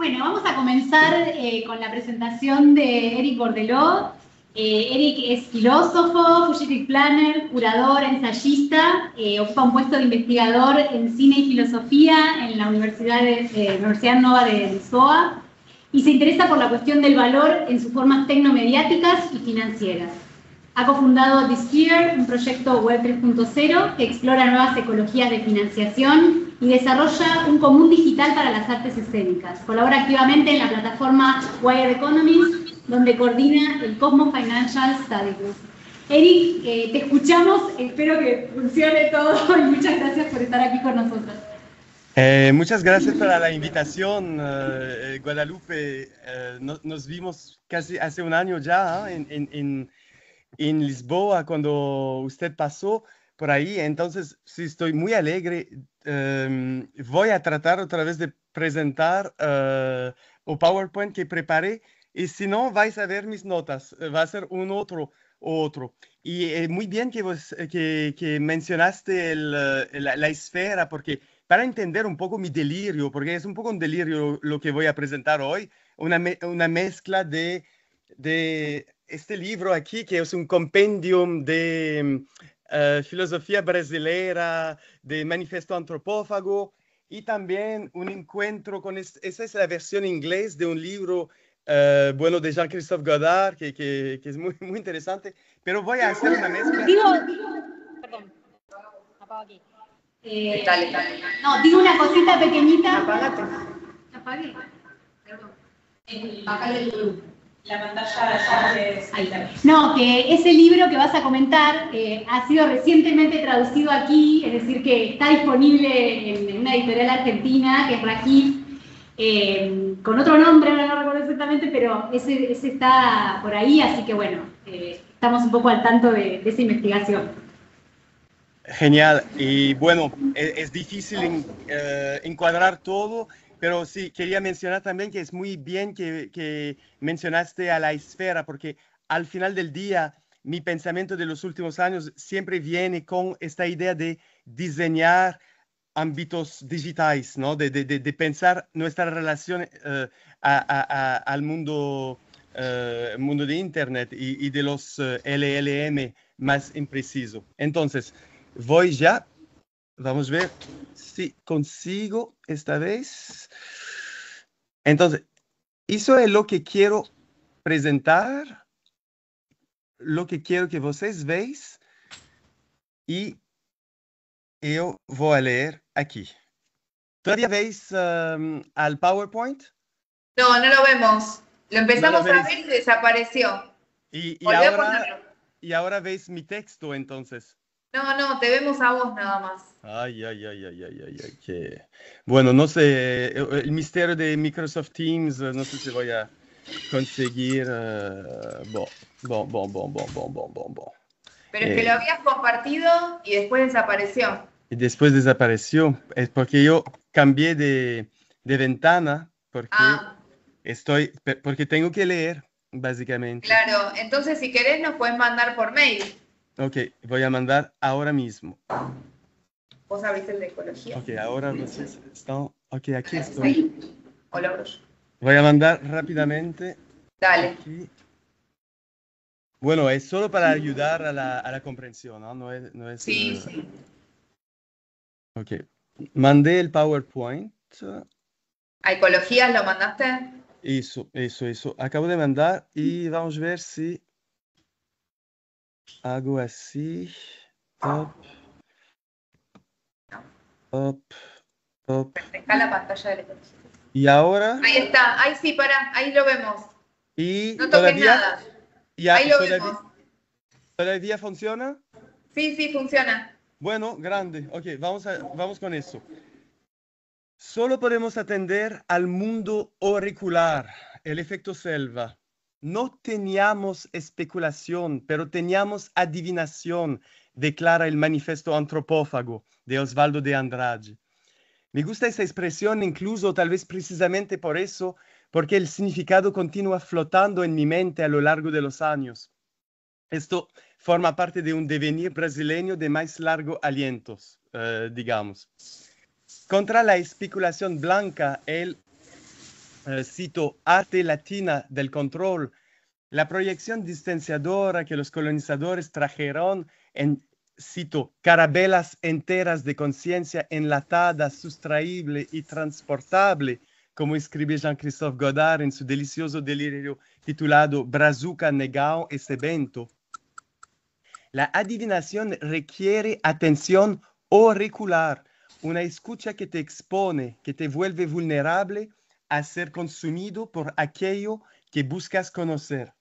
Bueno, vamos a comenzar con la presentación de Eric Bordelot. Eric es filósofo, fugitive planner, curador, ensayista, ocupa un puesto de investigador en cine y filosofía en la Universidad Nova de Lisboa y se interesa por la cuestión del valor en sus formas tecnomediáticas y financieras. Ha cofundado The Sphere, un proyecto web 3.0 que explora nuevas ecologías de financiación y desarrolla un común digital para las artes escénicas. Colabora activamente en la plataforma Wired Economies, donde coordina el Cosmo Financial Study Group. Eric, te escuchamos, espero que funcione todo y muchas gracias por estar aquí con nosotros. Muchas gracias por la invitación, Guadalupe. Nos vimos casi hace un año ya, en Lisboa cuando usted pasó por ahí. Entonces, sí, estoy muy alegre. Voy a tratar otra vez de presentar el PowerPoint que preparé y si no, vais a ver mis notas. Va a ser un otro. Y muy bien que mencionaste la esfera, porque para entender un poco mi delirio, porque es un poco un delirio lo que voy a presentar hoy, una mezcla de este libro aquí, que es un compendium de filosofía brasileira, de manifiesto antropófago, y también un encuentro con, esa es la versión inglés de un libro, bueno, de Jean-Christophe Godard, que es muy, muy interesante, pero voy a hacer una mezcla. Perdón, apago aquí. Dale. No, digo una cosita pequeñita. Apágate. Apague. Perdón. Bájale el la pantalla ya es... Ahí está. No, que ese libro que vas a comentar ha sido recientemente traducido aquí, es decir, que está disponible en una editorial argentina, que es Rajif, con otro nombre, ahora no recuerdo exactamente, pero ese está por ahí, así que bueno, estamos un poco al tanto de esa investigación. Genial. Y bueno, es difícil encuadrar todo, pero sí, quería mencionar también que es muy bien que mencionaste a la esfera, porque al final del día, mi pensamiento de los últimos años siempre viene con esta idea de diseñar ámbitos digitales, ¿no? De pensar nuestra relación al mundo de Internet y de los LLM más impreciso. Entonces, voy ya. Vamos a ver si consigo esta vez. Entonces, eso es lo que quiero presentar, lo que quiero que vocês veáis y yo voy a leer aquí. ¿Todavía veis al PowerPoint? No, no lo vemos. Lo empezamos No lo a ver y desapareció. Y Volví a ponerlo. ahora veis mi texto, entonces. No, te vemos a vos nada más. Ay, que... Bueno, no sé, el misterio de Microsoft Teams, no sé si voy a conseguir... Bon. Pero es que lo habías compartido y después desapareció. Y después desapareció. Es porque yo cambié de ventana, porque tengo que leer, básicamente. Claro, entonces si querés nos puedes mandar por mail. Ok, voy a mandar ahora mismo. Vos abrís el de ecología. Ok, ahora vocês están... Ok, aquí estoy. Ahí. O lo abro yo. Voy a mandar rápidamente. Dale. Aquí. Bueno, es solo para ayudar a la comprensión, ¿no? No es Sí. Ok. Mandé el PowerPoint. ¿A ecologías lo mandaste? Eso. Acabo de mandar y vamos a ver si hago así. Refresca la pantalla de la ecología. Y ahora... Ahí está, ahí sí, ahí lo vemos. Y no toques nada. Ahí lo vemos. ¿Todavía funciona? Sí, funciona. Bueno, grande. Ok, vamos con eso. Solo podemos atender al mundo auricular, el efecto selva. No teníamos especulación, pero teníamos adivinación, declara el manifiesto antropófago de Osvaldo de Andrade. Me gusta esa expresión, incluso tal vez precisamente por eso, porque el significado continúa flotando en mi mente a lo largo de los años. Esto forma parte de un devenir brasileño de más largo aliento, digamos. Contra la especulación blanca, el cito, arte latina del control, la proyección distanciadora que los colonizadores trajeron en, cito, carabelas enteras de conciencia enlatada, sustraíble y transportable, como escribe Jean-Christophe Godard en su delicioso delirio titulado Brazuca, Negao e Sebento. La adivinación requiere atención auricular, una escucha que te expone, que te vuelve vulnerable a ser consumido por aquello que buscas conocer.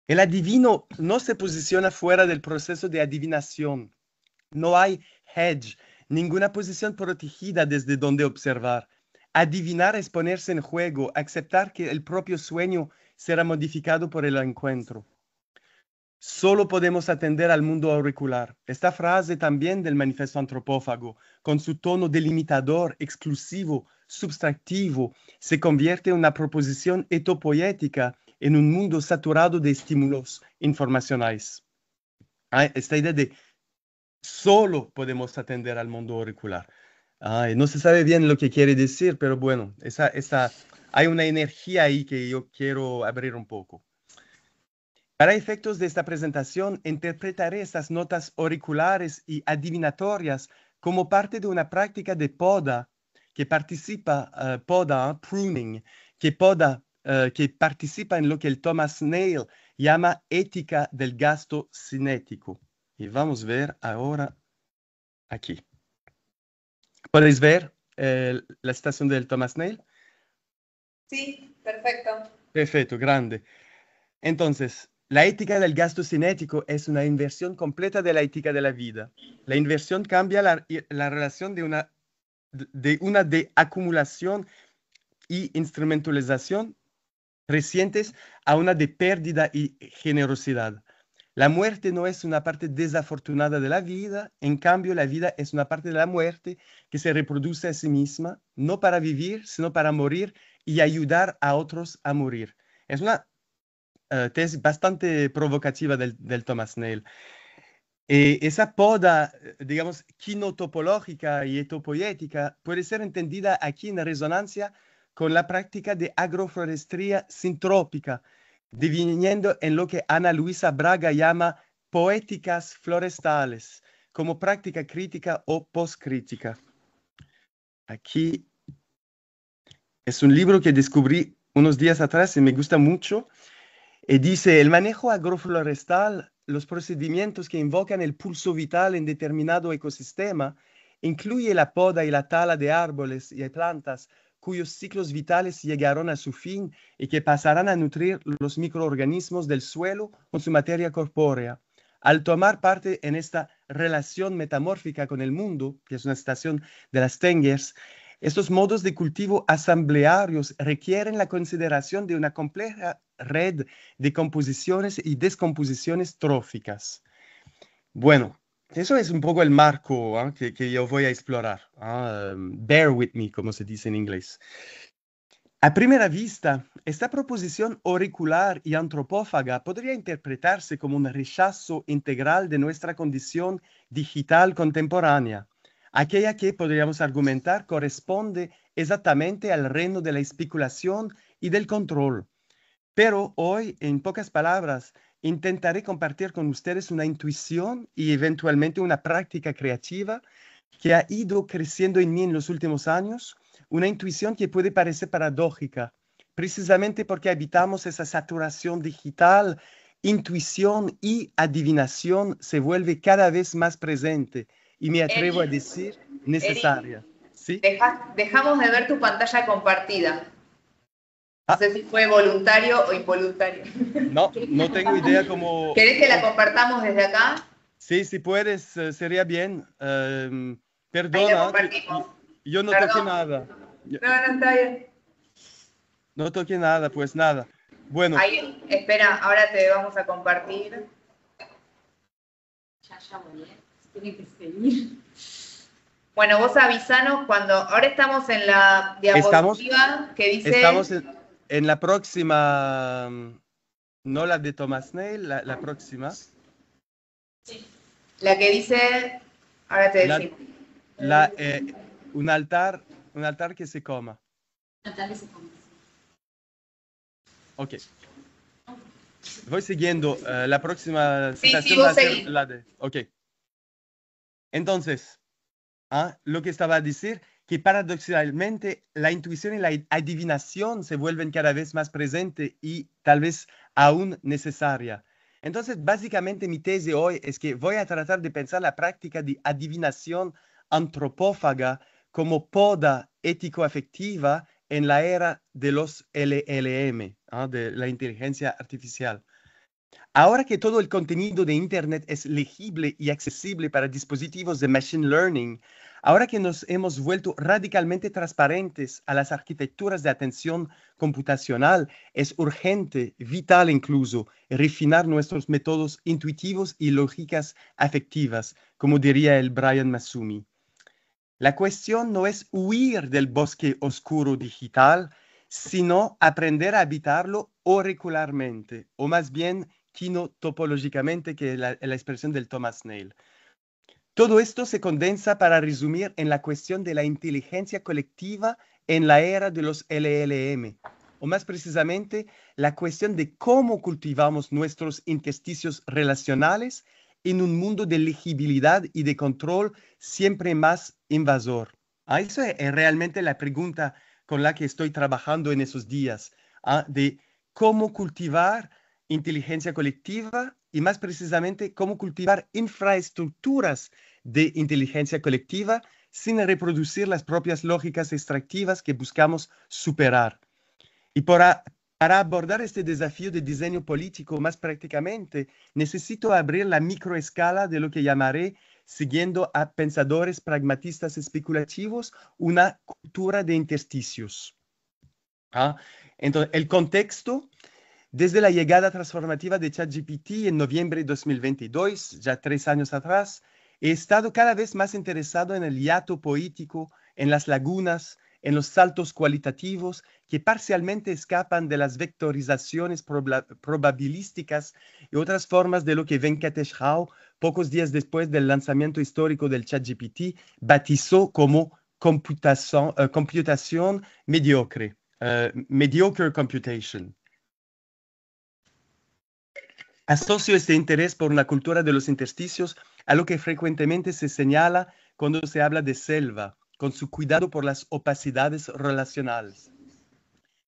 El adivino no se posiciona fuera del proceso de adivinación. No hay hedge, ninguna posición protegida desde donde observar. Adivinar es ponerse en juego, aceptar que el propio sueño será modificado por el encuentro. Solo podemos atender al mundo auricular. Esta frase también del manifiesto antropófago, con su tono delimitador, exclusivo, subtractivo, se convierte en una proposición etopoética en un mundo saturado de estímulos informacionales. Esta idea de solo podemos atender al mundo auricular. No se sabe bien lo que quiere decir, pero bueno, hay una energía ahí que yo quiero abrir un poco. Para efectos de esta presentación, interpretaré estas notas auriculares y adivinatorias como parte de una práctica de poda que participa, pruning, que participa en lo que el Thomas Nail llama ética del gasto cinético. Y vamos a ver ahora aquí. ¿Podéis ver la citación del Thomas Nail? Sí, perfecto. Perfecto, grande. Entonces, la ética del gasto cinético es una inversión completa de la ética de la vida. La inversión cambia la relación de una de acumulación y instrumentalización recientes a una de pérdida y generosidad. La muerte no es una parte desafortunada de la vida, en cambio la vida es una parte de la muerte que se reproduce a sí misma, no para vivir, sino para morir y ayudar a otros a morir. Es una tesis bastante provocativa del Thomas Nail. Esa poda, digamos, quinotopológica y etopoética puede ser entendida aquí en resonancia con la práctica de agroflorestría sintrópica, diviniendo en lo que Ana Luisa Braga llama poéticas florestales, como práctica crítica o postcrítica. Aquí es un libro que descubrí unos días atrás y me gusta mucho. Y dice, el manejo agroflorestal, los procedimientos que invocan el pulso vital en determinado ecosistema, incluye la poda y la tala de árboles y de plantas cuyos ciclos vitales llegaron a su fin y que pasarán a nutrir los microorganismos del suelo con su materia corpórea. Al tomar parte en esta relación metamórfica con el mundo, que es una citación de las Tengers, estos modos de cultivo asamblearios requieren la consideración de una compleja red de composiciones y descomposiciones tróficas. Bueno, eso es un poco el marco que yo voy a explorar. Bear with me, como se dice en inglés. A primera vista, esta proposición auricular y antropófaga podría interpretarse como un rechazo integral de nuestra condición digital contemporánea, aquella que podríamos argumentar corresponde exactamente al reino de la especulación y del control. Pero hoy, en pocas palabras, intentaré compartir con ustedes una intuición y eventualmente una práctica creativa que ha ido creciendo en mí en los últimos años, una intuición que puede parecer paradójica, precisamente porque habitamos esa saturación digital, intuición y adivinación se vuelve cada vez más presente y me atrevo a decir necesaria. ¿Sí? Dejamos de ver tu pantalla compartida. No sé si fue voluntario o involuntario. No tengo idea cómo... ¿Querés que la compartamos desde acá? Sí, si puedes, sería bien. Perdona, yo no toqué nada. No está bien. No toqué nada, pues nada. Bueno. Ahí, espera, ahora te vamos a compartir. Ya voy, tiene que seguir. Bueno, vos avisanos cuando... Ahora estamos en la diapositiva que dice... Estamos en la próxima, no la de Thomas Nail, la próxima. Sí. La que dice... Ahora te decimos. Un altar Un altar que se coma. Un altar que se coma. Ok. Voy siguiendo. La próxima Sí, citación vos va a ser seguí. la de... Ok. Entonces, lo que estaba a decir, que paradoxalmente la intuición y la adivinación se vuelven cada vez más presentes y tal vez aún necesaria. Entonces, básicamente mi tesis hoy es que voy a tratar de pensar la práctica de adivinación antropófaga como poda ético-afectiva en la era de los LLM, de la inteligencia artificial. Ahora que todo el contenido de Internet es legible y accesible para dispositivos de Machine Learning, ahora que nos hemos vuelto radicalmente transparentes a las arquitecturas de atención computacional, es urgente, vital incluso, refinar nuestros métodos intuitivos y lógicas afectivas, como diría el Brian Massumi. La cuestión no es huir del bosque oscuro digital, sino aprender a habitarlo auricularmente, o más bien kinotopológicamente, que es la expresión del Thomas Nail. Todo esto se condensa para resumir en la cuestión de la inteligencia colectiva en la era de los LLM, o más precisamente, la cuestión de cómo cultivamos nuestros intersticios relacionales en un mundo de legibilidad y de control siempre más invasor. Eso es realmente la pregunta con la que estoy trabajando en esos días, de cómo cultivar inteligencia colectiva y más precisamente cómo cultivar infraestructuras de inteligencia colectiva sin reproducir las propias lógicas extractivas que buscamos superar. Y para abordar este desafío de diseño político más prácticamente, necesito abrir la microescala de lo que llamaré, siguiendo a pensadores pragmatistas especulativos, una cultura de intersticios. Entonces, el contexto, desde la llegada transformativa de ChatGPT en noviembre de 2022, ya 3 años atrás, he estado cada vez más interesado en el hiato poético, en las lagunas, en los saltos cualitativos que parcialmente escapan de las vectorizaciones probabilísticas y otras formas de lo que Venkatesh Rao, pocos días después del lanzamiento histórico del ChatGPT, batizó como computación mediocre, mediocre computation. Asocio este interés por una cultura de los intersticios a lo que frecuentemente se señala cuando se habla de selva, con su cuidado por las opacidades relacionales.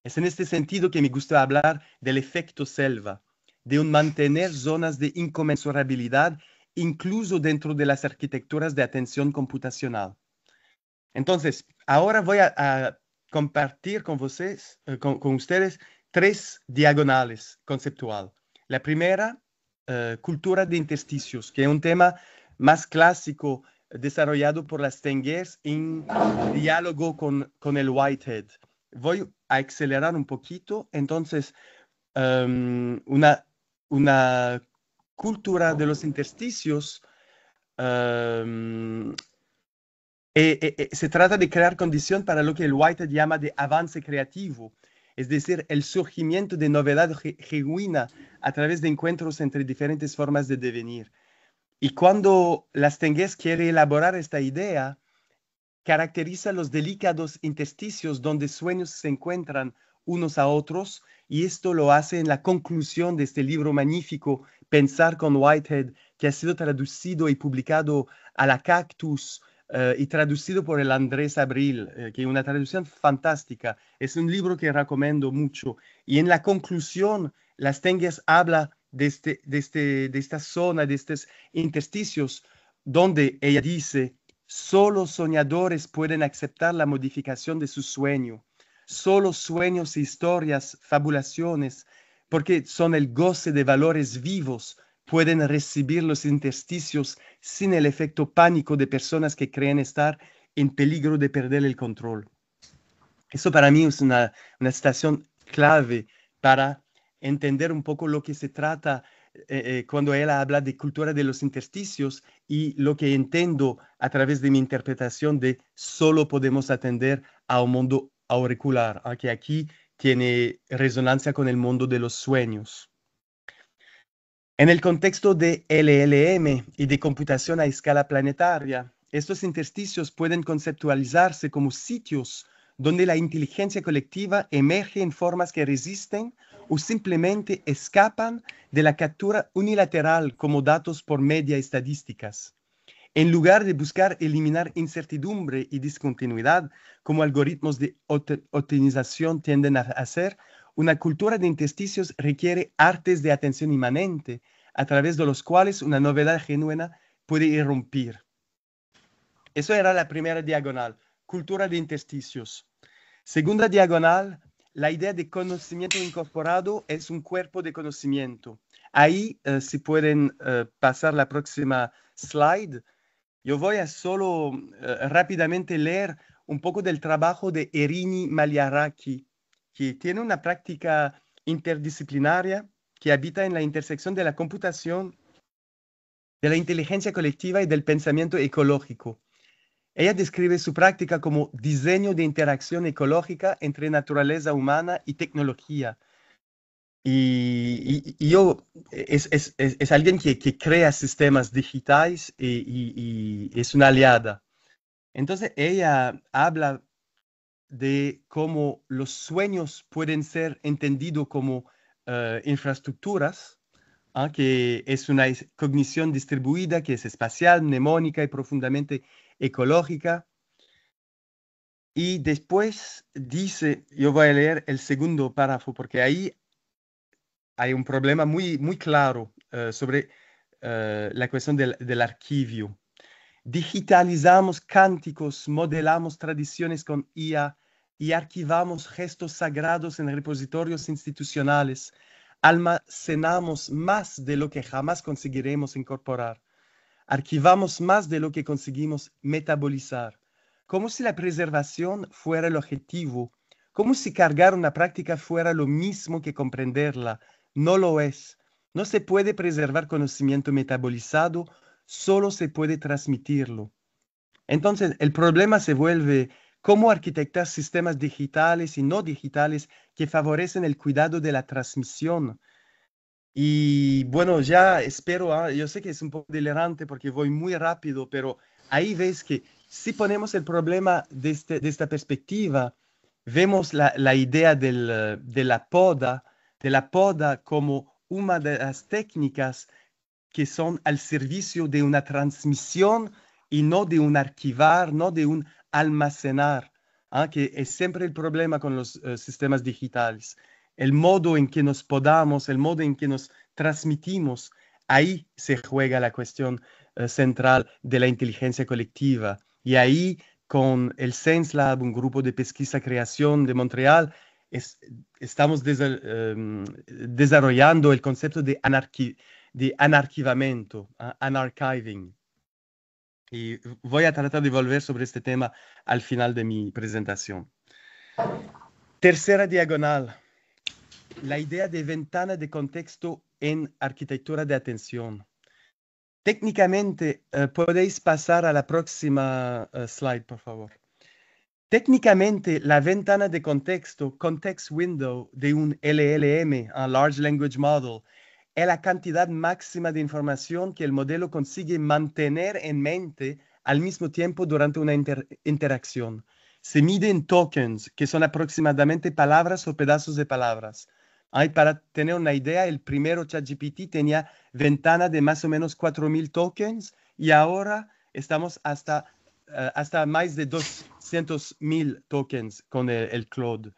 Es en este sentido que me gusta hablar del efecto selva, de un mantener zonas de inconmensurabilidad incluso dentro de las arquitecturas de atención computacional. Entonces, ahora voy a compartir con ustedes 3 diagonales conceptuales. La primera, cultura de intersticios, que es un tema más clásico desarrollado por las Stengers en diálogo con el Whitehead. Voy a acelerar un poquito. Entonces, una cultura de los intersticios se trata de crear condición para lo que el Whitehead llama de avance creativo, es decir, el surgimiento de novedad genuina a través de encuentros entre diferentes formas de devenir. Y cuando Stenges quiere elaborar esta idea, caracteriza los delicados intersticios donde sueños se encuentran unos a otros, y esto lo hace en la conclusión de este libro magnífico, Pensar con Whitehead, que ha sido traducido y publicado a la Cactus, y traducido por el Andrés Abril, que es una traducción fantástica. Es un libro que recomiendo mucho. Y en la conclusión, Stenges habla de esta zona, de estos intersticios, donde ella dice: solo soñadores pueden aceptar la modificación de su sueño. Solo sueños, historias, fabulaciones, porque son el goce de valores vivos, pueden recibir los intersticios sin el efecto pánico de personas que creen estar en peligro de perder el control. Eso para mí es una citación clave para entender un poco lo que se trata cuando él habla de cultura de los intersticios, y lo que entiendo a través de mi interpretación de solo podemos atender a un mundo auricular, que aquí tiene resonancia con el mundo de los sueños. En el contexto de LLM y de computación a escala planetaria, estos intersticios pueden conceptualizarse como sitios donde la inteligencia colectiva emerge en formas que resisten o simplemente escapan de la captura unilateral como datos por media estadísticas. En lugar de buscar eliminar incertidumbre y discontinuidad, como algoritmos de optimización tienden a hacer, una cultura de intersticios requiere artes de atención inmanente, a través de los cuales una novedad genuina puede irrumpir. Eso era la primera diagonal, cultura de intersticios. Segunda diagonal, la idea de conocimiento incorporado es un cuerpo de conocimiento. Ahí, si pueden pasar la próxima slide, yo voy a solo rápidamente leer un poco del trabajo de Erini Maliaraki, que tiene una práctica interdisciplinaria que habita en la intersección de la computación, de la inteligencia colectiva y del pensamiento ecológico. Ella describe su práctica como diseño de interacción ecológica entre naturaleza humana y tecnología. Y yo, es alguien que crea sistemas digitales y es una aliada. Entonces, ella habla de cómo los sueños pueden ser entendidos como infraestructuras, que es una cognición distribuida, que es espacial, mnemónica y profundamente ecológica. Y después dice, yo voy a leer el segundo párrafo, porque ahí hay un problema muy, muy claro sobre la cuestión del archivio. Digitalizamos cánticos, modelamos tradiciones con IA y archivamos gestos sagrados en repositorios institucionales. Almacenamos más de lo que jamás conseguiremos incorporar. Archivamos más de lo que conseguimos metabolizar. Como si la preservación fuera el objetivo, como si cargar una práctica fuera lo mismo que comprenderla. No lo es. No se puede preservar conocimiento metabolizado, solo se puede transmitirlo. Entonces, el problema se vuelve cómo arquitectar sistemas digitales y no digitales que favorecen el cuidado de la transmisión. Y bueno, ya espero, yo sé que es un poco delirante porque voy muy rápido, pero ahí ves que si ponemos el problema de esta perspectiva, vemos la idea de la poda como una de las técnicas que son al servicio de una transmisión y no de un archivar, no de un almacenar, que es siempre el problema con los sistemas digitales. El modo en que nos podamos, el modo en que nos transmitimos, ahí se juega la cuestión central de la inteligencia colectiva. Y ahí, con el Science Lab, un grupo de pesquisa-creación de Montreal, estamos desarrollando el concepto de anarquivamento, unarchiving. Y voy a tratar de volver sobre este tema al final de mi presentación. Tercera diagonal, la idea de ventana de contexto en arquitectura de atención. Técnicamente, podéis pasar a la próxima slide, por favor. Técnicamente, la ventana de contexto, context window de un LLM, un Large Language Model, es la cantidad máxima de información que el modelo consigue mantener en mente al mismo tiempo durante una interacción. Se mide en tokens, que son aproximadamente palabras o pedazos de palabras. Para tener una idea, el primero ChatGPT tenía ventana de más o menos 4.000 tokens y ahora estamos hasta más de 200.000 tokens con el Claude.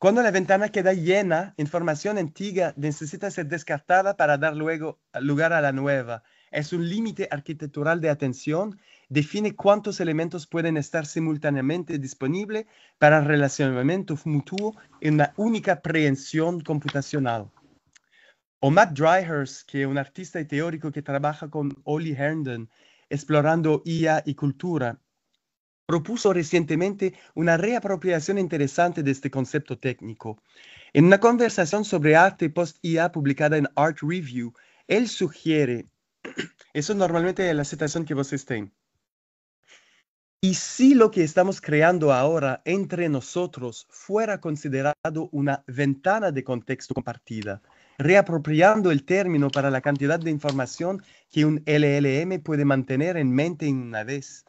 Cuando la ventana queda llena, información antigua necesita ser descartada para dar luego lugar a la nueva. Es un límite arquitectural de atención. Define cuántos elementos pueden estar simultáneamente disponibles para relacionamiento mutuo en una única prehensión computacional. O Matt Dryhurst, que es un artista y teórico que trabaja con Ollie Herndon, explorando IA y cultura, propuso recientemente una reapropiación interesante de este concepto técnico. En una conversación sobre arte post-IA publicada en Art Review, él sugiere, eso normalmente es la citación que vos estén, y si lo que estamos creando ahora entre nosotros fuera considerado una ventana de contexto compartida, reapropiando el término para la cantidad de información que un LLM puede mantener en mente en una vez.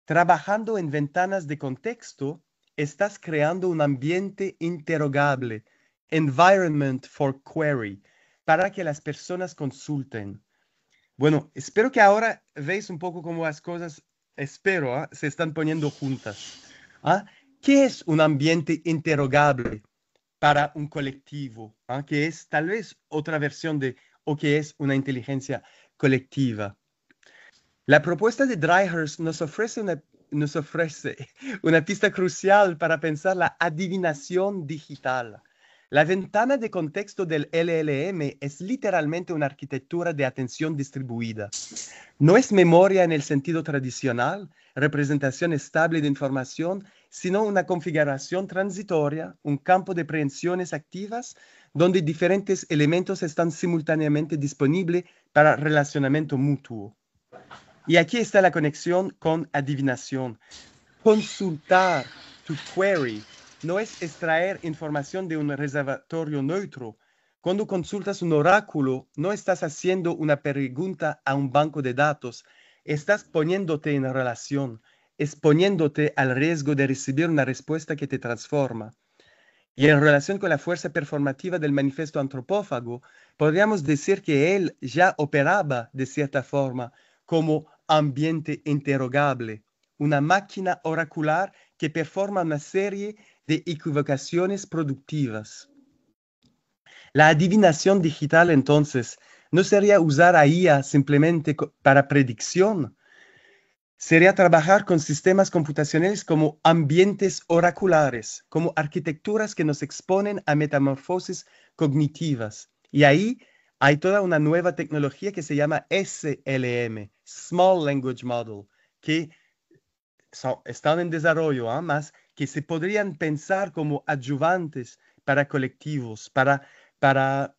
Trabajando en ventanas de contexto, estás creando un ambiente interrogable, environment for query, para que las personas consulten. Bueno, espero que ahora veáis un poco cómo las cosas, espero, se están poniendo juntas. ¿Qué es un ambiente interrogable para un colectivo? Que es tal vez otra versión de, o que es una inteligencia colectiva. La propuesta de Dryhurst nos ofrece una pista crucial para pensar la adivinación digital. La ventana de contexto del LLM es literalmente una arquitectura de atención distribuida. No es memoria en el sentido tradicional, representación estable de información, sino una configuración transitoria, un campo de prehensiones activas, donde diferentes elementos están simultáneamente disponibles para relacionamiento mutuo. Y aquí está la conexión con adivinación. Consultar tu query no es extraer información de un reservorio neutro. Cuando consultas un oráculo, no estás haciendo una pregunta a un banco de datos. Estás poniéndote en relación, exponiéndote al riesgo de recibir una respuesta que te transforma. Y en relación con la fuerza performativa del manifiesto antropófago, podríamos decir que él ya operaba de cierta forma como ambiente interrogable, una máquina oracular que performa una serie de equivocaciones productivas. La adivinación digital, entonces, no sería usar a IA simplemente para predicción, sería trabajar con sistemas computacionales como ambientes oraculares, como arquitecturas que nos exponen a metamorfosis cognitivas. Y ahí hay toda una nueva tecnología que se llama SLM, Small Language Model, que están en desarrollo, más que se podrían pensar como adyuvantes para colectivos, para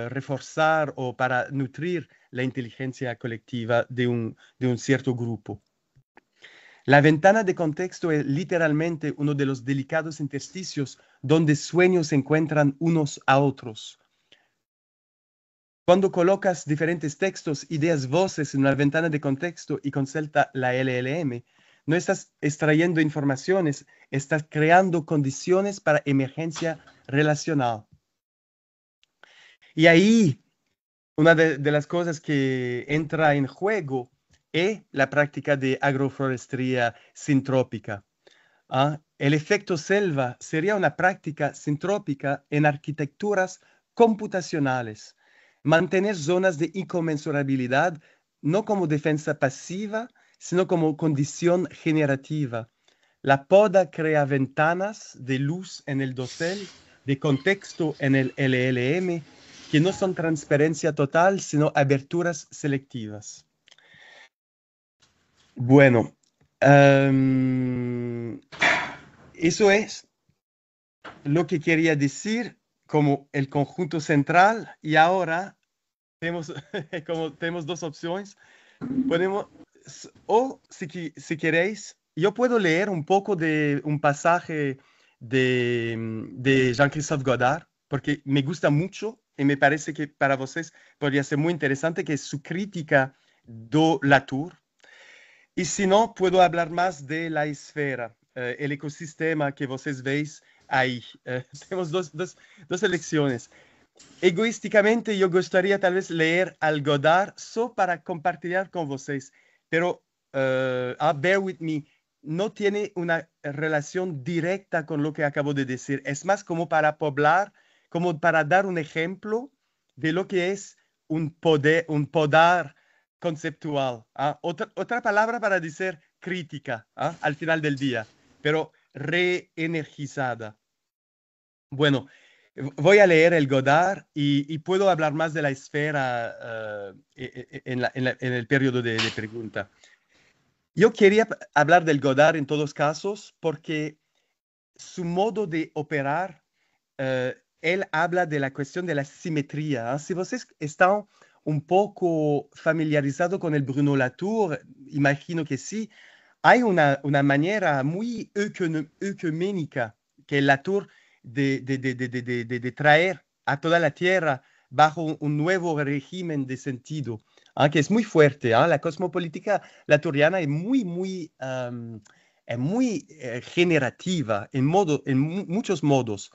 reforzar o para nutrir la inteligencia colectiva de un cierto grupo. La ventana de contexto es literalmente uno de los delicados intersticios donde sueños se encuentran unos a otros. Cuando colocas diferentes textos, ideas, voces en una ventana de contexto y consulta la LLM, no estás extrayendo informaciones, estás creando condiciones para emergencia relacional. Y ahí, una de las cosas que entra en juego es la práctica de agroforestería sintrópica. El efecto selva sería una práctica sintrópica en arquitecturas computacionales. Mantener zonas de inconmensurabilidad no como defensa pasiva, sino como condición generativa. La poda crea ventanas de luz en el dosel, de contexto en el LLM, que no son transparencia total, sino aberturas selectivas. Bueno, eso es lo que quería decir como el conjunto central, y ahora tenemos dos opciones. Podemos, o si queréis, yo puedo leer un poco de un pasaje de Jean-Christophe Godard, porque me gusta mucho y me parece que para vosotros podría ser muy interesante, que es su crítica de Latour. Y si no, puedo hablar más de la esfera, el ecosistema que vosotros veis ahí. Tenemos dos elecciones. Egoísticamente, yo gustaría tal vez leer al Godard solo para compartir con vosotros, pero bear with me, no tiene una relación directa con lo que acabo de decir. Es más como para poblar, como para dar un ejemplo de lo que es un podar conceptual. Otra palabra para decir crítica al final del día, pero reenergizada. Bueno, voy a leer el Godard y puedo hablar más de la esfera en el periodo de pregunta. Yo quería hablar del Godard en todos casos porque su modo de operar, él habla de la cuestión de la simetría. Si ustedes están un poco familiarizados con el Bruno Latour, imagino que sí, hay una manera muy ecuménica que Latour de traer a toda la tierra bajo un nuevo régimen de sentido, que es muy fuerte. La cosmopolítica latouriana es muy generativa en muchos modos,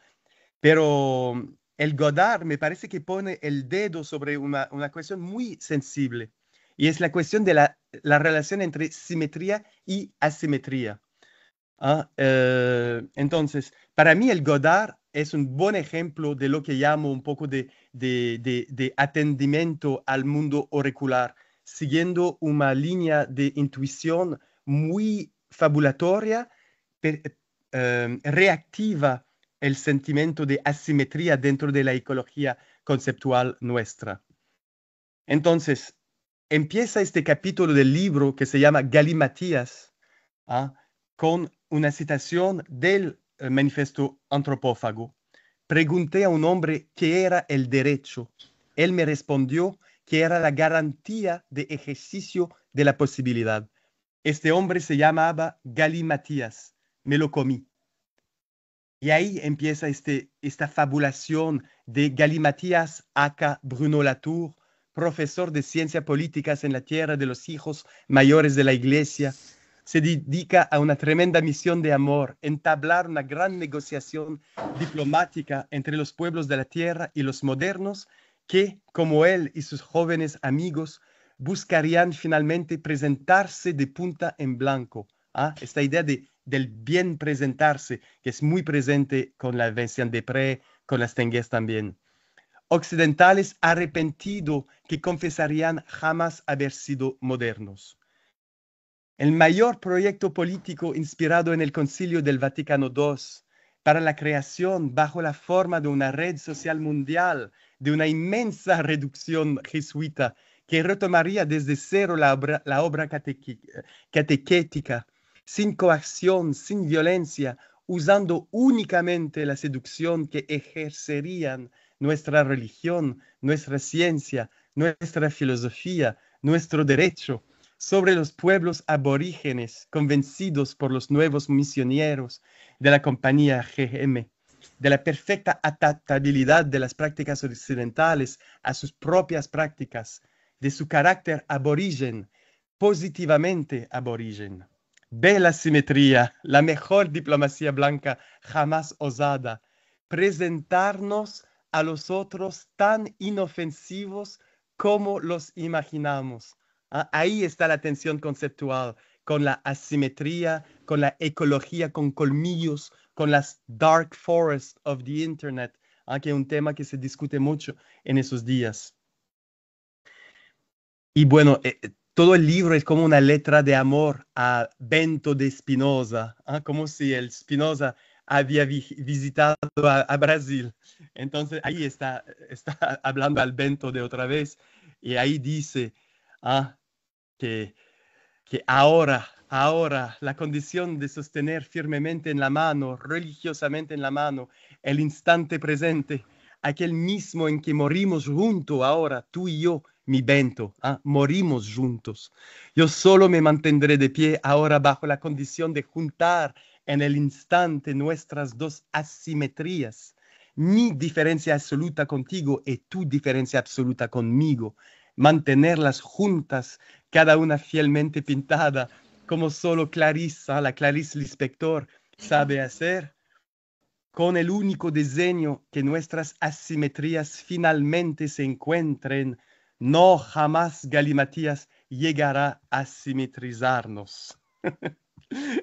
pero el Godard me parece que pone el dedo sobre una cuestión muy sensible, y es la cuestión de la relación entre simetría y asimetría. Entonces, para mí el Godard es un buen ejemplo de lo que llamo un poco de atendimiento al mundo auricular, siguiendo una línea de intuición muy fabulatoria, reactiva el sentimiento de asimetría dentro de la ecología conceptual nuestra. Entonces, empieza este capítulo del libro que se llama Galimatías, con una citación del manifiesto antropófago. Pregunté a un hombre qué era el derecho. Él me respondió que era la garantía de ejercicio de la posibilidad. Este hombre se llamaba Galimatías. Me lo comí. Y ahí empieza esta fabulación de Galimatías aka Bruno Latour, profesor de ciencias políticas en la tierra de los hijos mayores de la iglesia. Se dedica a una tremenda misión de amor, entablar una gran negociación diplomática entre los pueblos de la tierra y los modernos que, como él y sus jóvenes amigos, buscarían finalmente presentarse de punta en blanco. Esta idea del bien presentarse, que es muy presente con la Vincent Desprez, con las Tengues también. Occidentales arrepentidos que confesarían jamás haber sido modernos. El mayor proyecto político inspirado en el Concilio del Vaticano II para la creación bajo la forma de una red social mundial, de una inmensa reducción jesuita que retomaría desde cero la obra catequética, sin coacción, sin violencia, usando únicamente la seducción que ejercerían nuestra religión, nuestra ciencia, nuestra filosofía, nuestro derecho, sobre los pueblos aborígenes convencidos por los nuevos misioneros de la compañía GM, de la perfecta adaptabilidad de las prácticas occidentales a sus propias prácticas, de su carácter aborigen, positivamente aborigen. Ve la simetría, la mejor diplomacia blanca jamás osada, presentarnos a los otros tan inofensivos como los imaginamos. Ahí está la tensión conceptual, con la asimetría, con la ecología con colmillos, con las dark forests of the internet, que es un tema que se discute mucho en esos días. Y bueno, todo el libro es como una letra de amor a Bento de Spinoza, como si el Spinoza había visitado a Brasil. Entonces ahí está hablando al Bento de otra vez, y ahí dice que ahora la condición de sostener firmemente en la mano, religiosamente en la mano, el instante presente, aquel mismo en que morimos juntos ahora, tú y yo, mi Bento, morimos juntos. Yo solo me mantendré de pie ahora bajo la condición de juntar en el instante nuestras dos asimetrías, mi diferencia absoluta contigo y tu diferencia absoluta conmigo, mantenerlas juntas, cada una fielmente pintada, como solo la Clarice Lispector, sabe hacer, con el único diseño que nuestras asimetrías finalmente se encuentren. No jamás Galimatías llegará a simetrizarnos.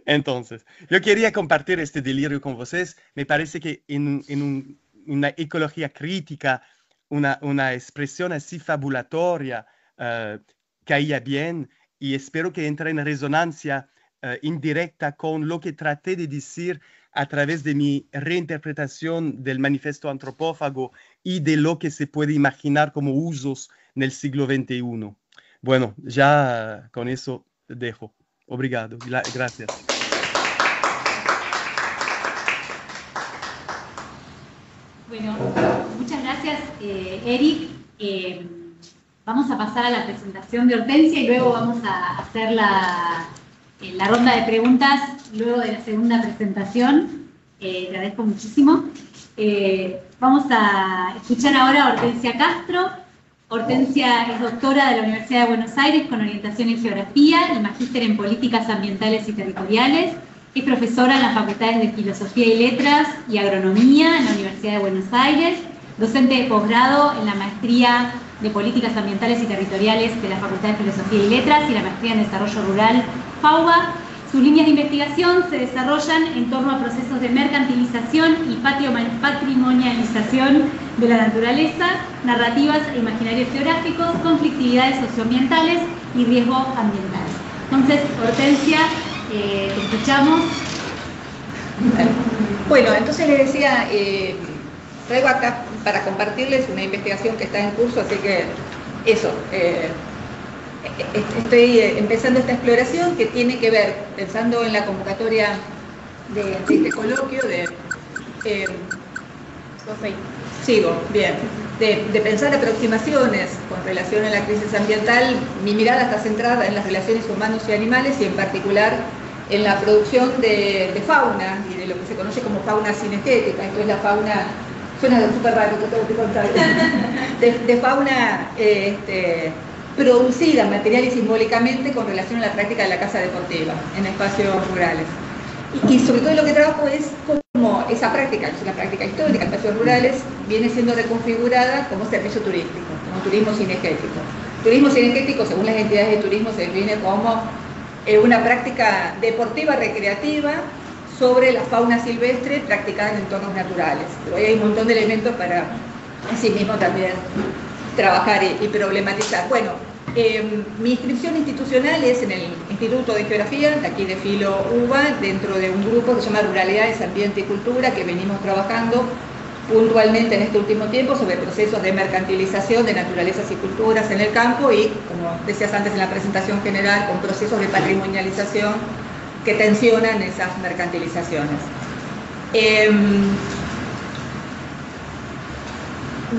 Entonces, yo quería compartir este delirio con ustedes. Me parece que en una ecología crítica, una expresión así fabulatoria caía bien, y espero que entre en resonancia indirecta con lo que traté de decir a través de mi reinterpretación del manifiesto antropófago y de lo que se puede imaginar como usos en el siglo XXI. Bueno, ya con eso dejo. Obrigado. Gracias. Bueno, muchas gracias, Eric. Vamos a pasar a la presentación de Hortensia y luego vamos a hacer la ronda de preguntas luego de la segunda presentación. Te agradezco muchísimo. Vamos a escuchar ahora a Hortensia Castro. Hortensia es doctora de la Universidad de Buenos Aires con orientación en Geografía y magíster en Políticas Ambientales y Territoriales. Es profesora en las facultades de Filosofía y Letras y Agronomía en la Universidad de Buenos Aires, docente de posgrado en la Maestría de Políticas Ambientales y Territoriales de la Facultad de Filosofía y Letras y la Maestría en Desarrollo Rural FAUBA. Sus líneas de investigación se desarrollan en torno a procesos de mercantilización y patrimonialización de la naturaleza, narrativas e imaginarios geográficos, conflictividades socioambientales y riesgo ambiental. Entonces, Hortensia, te escuchamos. Bueno, entonces les decía, traigo acá para compartirles una investigación que está en curso, así que eso, estoy empezando esta exploración que tiene que ver, pensando en la convocatoria de este coloquio, de pensar aproximaciones con relación a la crisis ambiental. Mi mirada está centrada en las relaciones humanos y animales y en particular en la producción de fauna y de lo que se conoce como fauna cinegética. Esto es la fauna, suena súper raro que tengo que contar, de fauna producida material y simbólicamente con relación a la práctica de la caza deportiva en espacios rurales. Y sobre todo lo que trabajo es cómo esa práctica, que es una práctica histórica en espacios rurales, viene siendo reconfigurada como servicio turístico, como turismo cinegético. Turismo cinegético, según las entidades de turismo, se define como una práctica deportiva recreativa sobre la fauna silvestre practicada en entornos naturales. Pero ahí hay un montón de elementos para en sí mismo también trabajar y problematizar. Bueno, mi inscripción institucional es en el Instituto de Geografía, de aquí de Filo UBA, dentro de un grupo que se llama Ruralidades, Ambiente y Cultura, que venimos trabajando puntualmente en este último tiempo sobre procesos de mercantilización de naturalezas y culturas en el campo y, como decías antes en la presentación general, con procesos de patrimonialización que tensionan esas mercantilizaciones.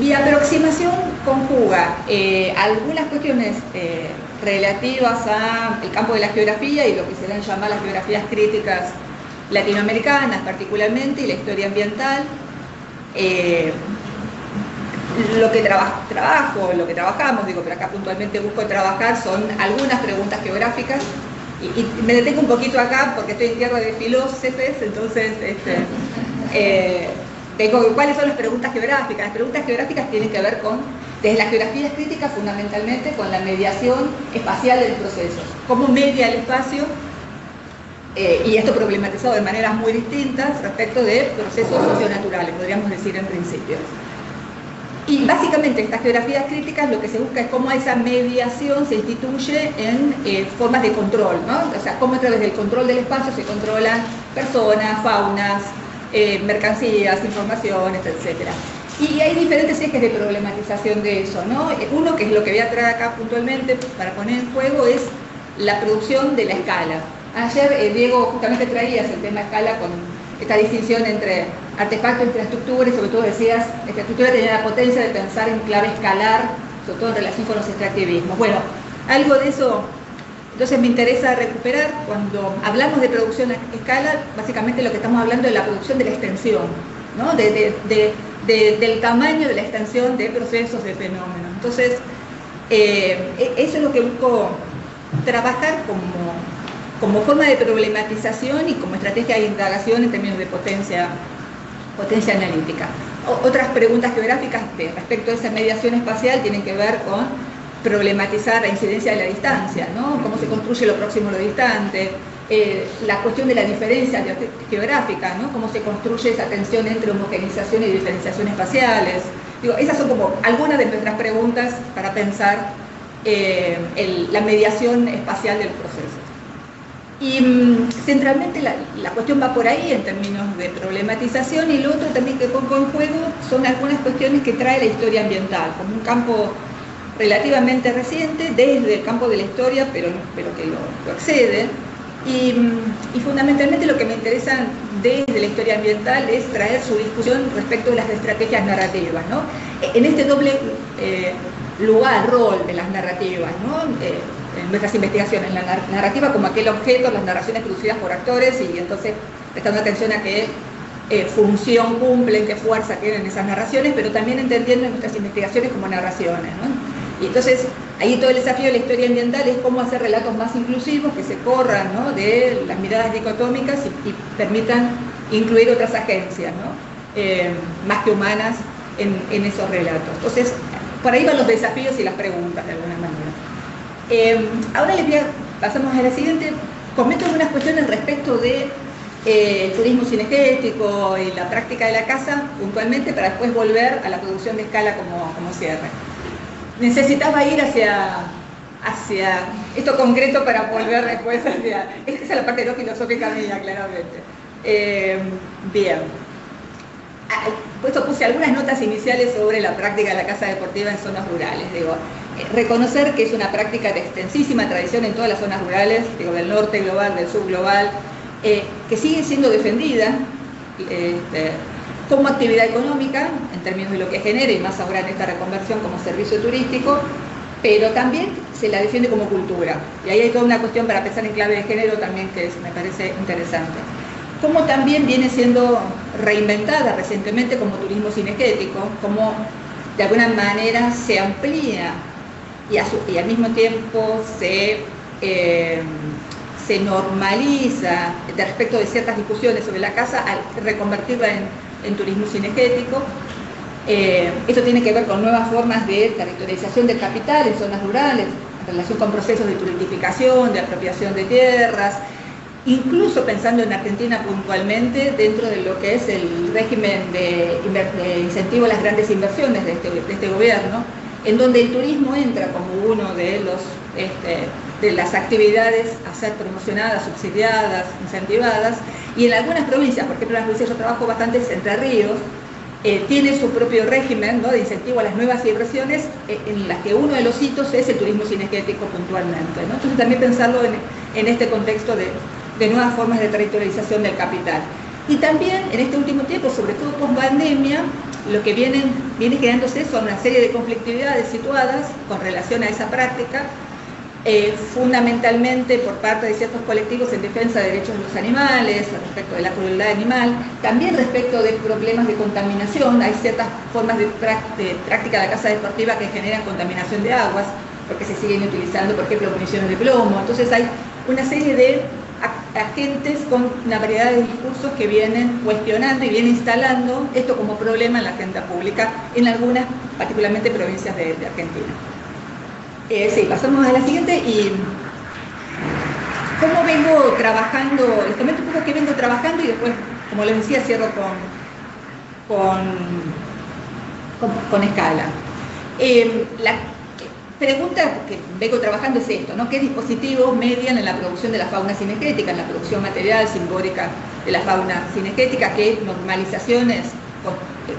Mi aproximación conjuga algunas cuestiones relativas al campo de la geografía y lo que se dan llamar las geografías críticas latinoamericanas particularmente y la historia ambiental. Lo que trabajamos, pero acá puntualmente busco trabajar son algunas preguntas geográficas y me detengo un poquito acá porque estoy en tierra de filósofos, entonces ¿cuáles son las preguntas geográficas? Las preguntas geográficas tienen que ver con, desde las geografías críticas fundamentalmente, con la mediación espacial de los procesos. ¿Cómo media el espacio? Y esto problematizado de maneras muy distintas respecto de procesos socionaturales, podríamos decir en principio. Y básicamente estas geografías críticas lo que se busca es cómo esa mediación se instituye en formas de control, ¿no? O sea, cómo a través del control del espacio se controlan personas, faunas, mercancías, informaciones, etc. Y hay diferentes ejes de problematización de eso, ¿no? Uno, que es lo que voy a traer acá puntualmente para poner en juego, es la producción de la escala. Ayer Diego justamente traías el tema escala con esta distinción entre artefacto e infraestructura y sobre todo decías, la infraestructura tenía la potencia de pensar en clave escalar, sobre todo en relación con los extractivismos. Bueno, algo de eso entonces me interesa recuperar. Cuando hablamos de producción a escala, básicamente lo que estamos hablando es la producción de la extensión, ¿no? Del tamaño de la extensión de procesos, de fenómenos. Entonces, eso es lo que busco trabajar como forma de problematización y como estrategia de indagación en términos de potencia analítica. Otras preguntas geográficas respecto a esa mediación espacial tienen que ver con problematizar la incidencia de la distancia, ¿no? Cómo se construye lo próximo a lo distante, la cuestión de la diferencia geográfica, ¿no? Cómo se construye esa tensión entre homogenización y diferenciación espaciales. Esas son como algunas de nuestras preguntas para pensar la mediación espacial del proceso. Y centralmente la cuestión va por ahí en términos de problematización, y lo otro también que pongo en juego son algunas cuestiones que trae la historia ambiental, como un campo relativamente reciente, desde el campo de la historia, pero que lo excede. Y fundamentalmente lo que me interesa desde la historia ambiental es traer su discusión respecto de las estrategias narrativas, ¿no? En este doble rol de las narrativas, ¿no? En nuestras investigaciones, la narrativa como aquel objeto, las narraciones producidas por actores, y entonces prestando atención a que función cumplen, qué fuerza tienen esas narraciones, pero también entendiendo nuestras investigaciones como narraciones, ¿no? Y entonces, ahí todo el desafío de la historia ambiental es cómo hacer relatos más inclusivos, que se corran, ¿no?, de las miradas dicotómicas y permitan incluir otras agencias, ¿no?, más que humanas en esos relatos. Entonces, por ahí van los desafíos y las preguntas, de alguna manera. Ahora pasamos a la siguiente. Comento algunas cuestiones respecto de el turismo cinegético y la práctica de la casa, puntualmente, para después volver a la producción de escala como cierre. Necesitaba ir hacia esto concreto para volver después hacia... Esta es la parte no filosófica mía, claramente. Bien. Puesto puse algunas notas iniciales sobre la práctica de la casa deportiva en zonas rurales. Digo, reconocer que es una práctica de extensísima tradición en todas las zonas rurales, digo, del norte global, del sur global, que sigue siendo defendida como actividad económica, en términos de lo que genera, y más ahora en esta reconversión como servicio turístico, pero también se la defiende como cultura. Y ahí hay toda una cuestión para pensar en clave de género también que me parece interesante. Como también viene siendo reinventada recientemente como turismo cinegético, como de alguna manera se amplía y al mismo tiempo se normaliza respecto de ciertas discusiones sobre la casa al reconvertirla en turismo cinegético. Esto tiene que ver con nuevas formas de territorialización del capital en zonas rurales, en relación con procesos de turistificación, de apropiación de tierras, incluso pensando en Argentina puntualmente, dentro de lo que es el régimen de incentivo a las grandes inversiones de este gobierno, en donde el turismo entra como uno de las actividades a ser promocionadas, subsidiadas, incentivadas, y en algunas provincias, por ejemplo en las provincias yo trabajo bastante, Entre Ríos, tiene su propio régimen, ¿no?, de incentivo a las nuevas inversiones, en las que uno de los hitos es el turismo cinegético puntualmente, ¿no? Entonces también pensarlo en este contexto de nuevas formas de territorialización del capital. Y también en este último tiempo, sobre todo post pandemia, lo que viene generándose son una serie de conflictividades situadas con relación a esa práctica, fundamentalmente por parte de ciertos colectivos en defensa de derechos de los animales, respecto de la crueldad animal, también respecto de problemas de contaminación. Hay ciertas formas de práctica de la casa deportiva que generan contaminación de aguas, porque se siguen utilizando, por ejemplo, municiones de plomo. Entonces hay una serie de agentes con una variedad de discursos que vienen cuestionando y vienen instalando esto como problema en la agenda pública en algunas, particularmente provincias de Argentina. Sí, pasamos a la siguiente. Y cómo vengo trabajando, les comento un poco qué vengo trabajando y después, como les decía, cierro con escala. La pregunta que vengo trabajando es esto, ¿no? ¿Qué dispositivos median en la producción de la fauna cinegética, en la producción material, simbólica de la fauna cinegética? ¿Qué normalizaciones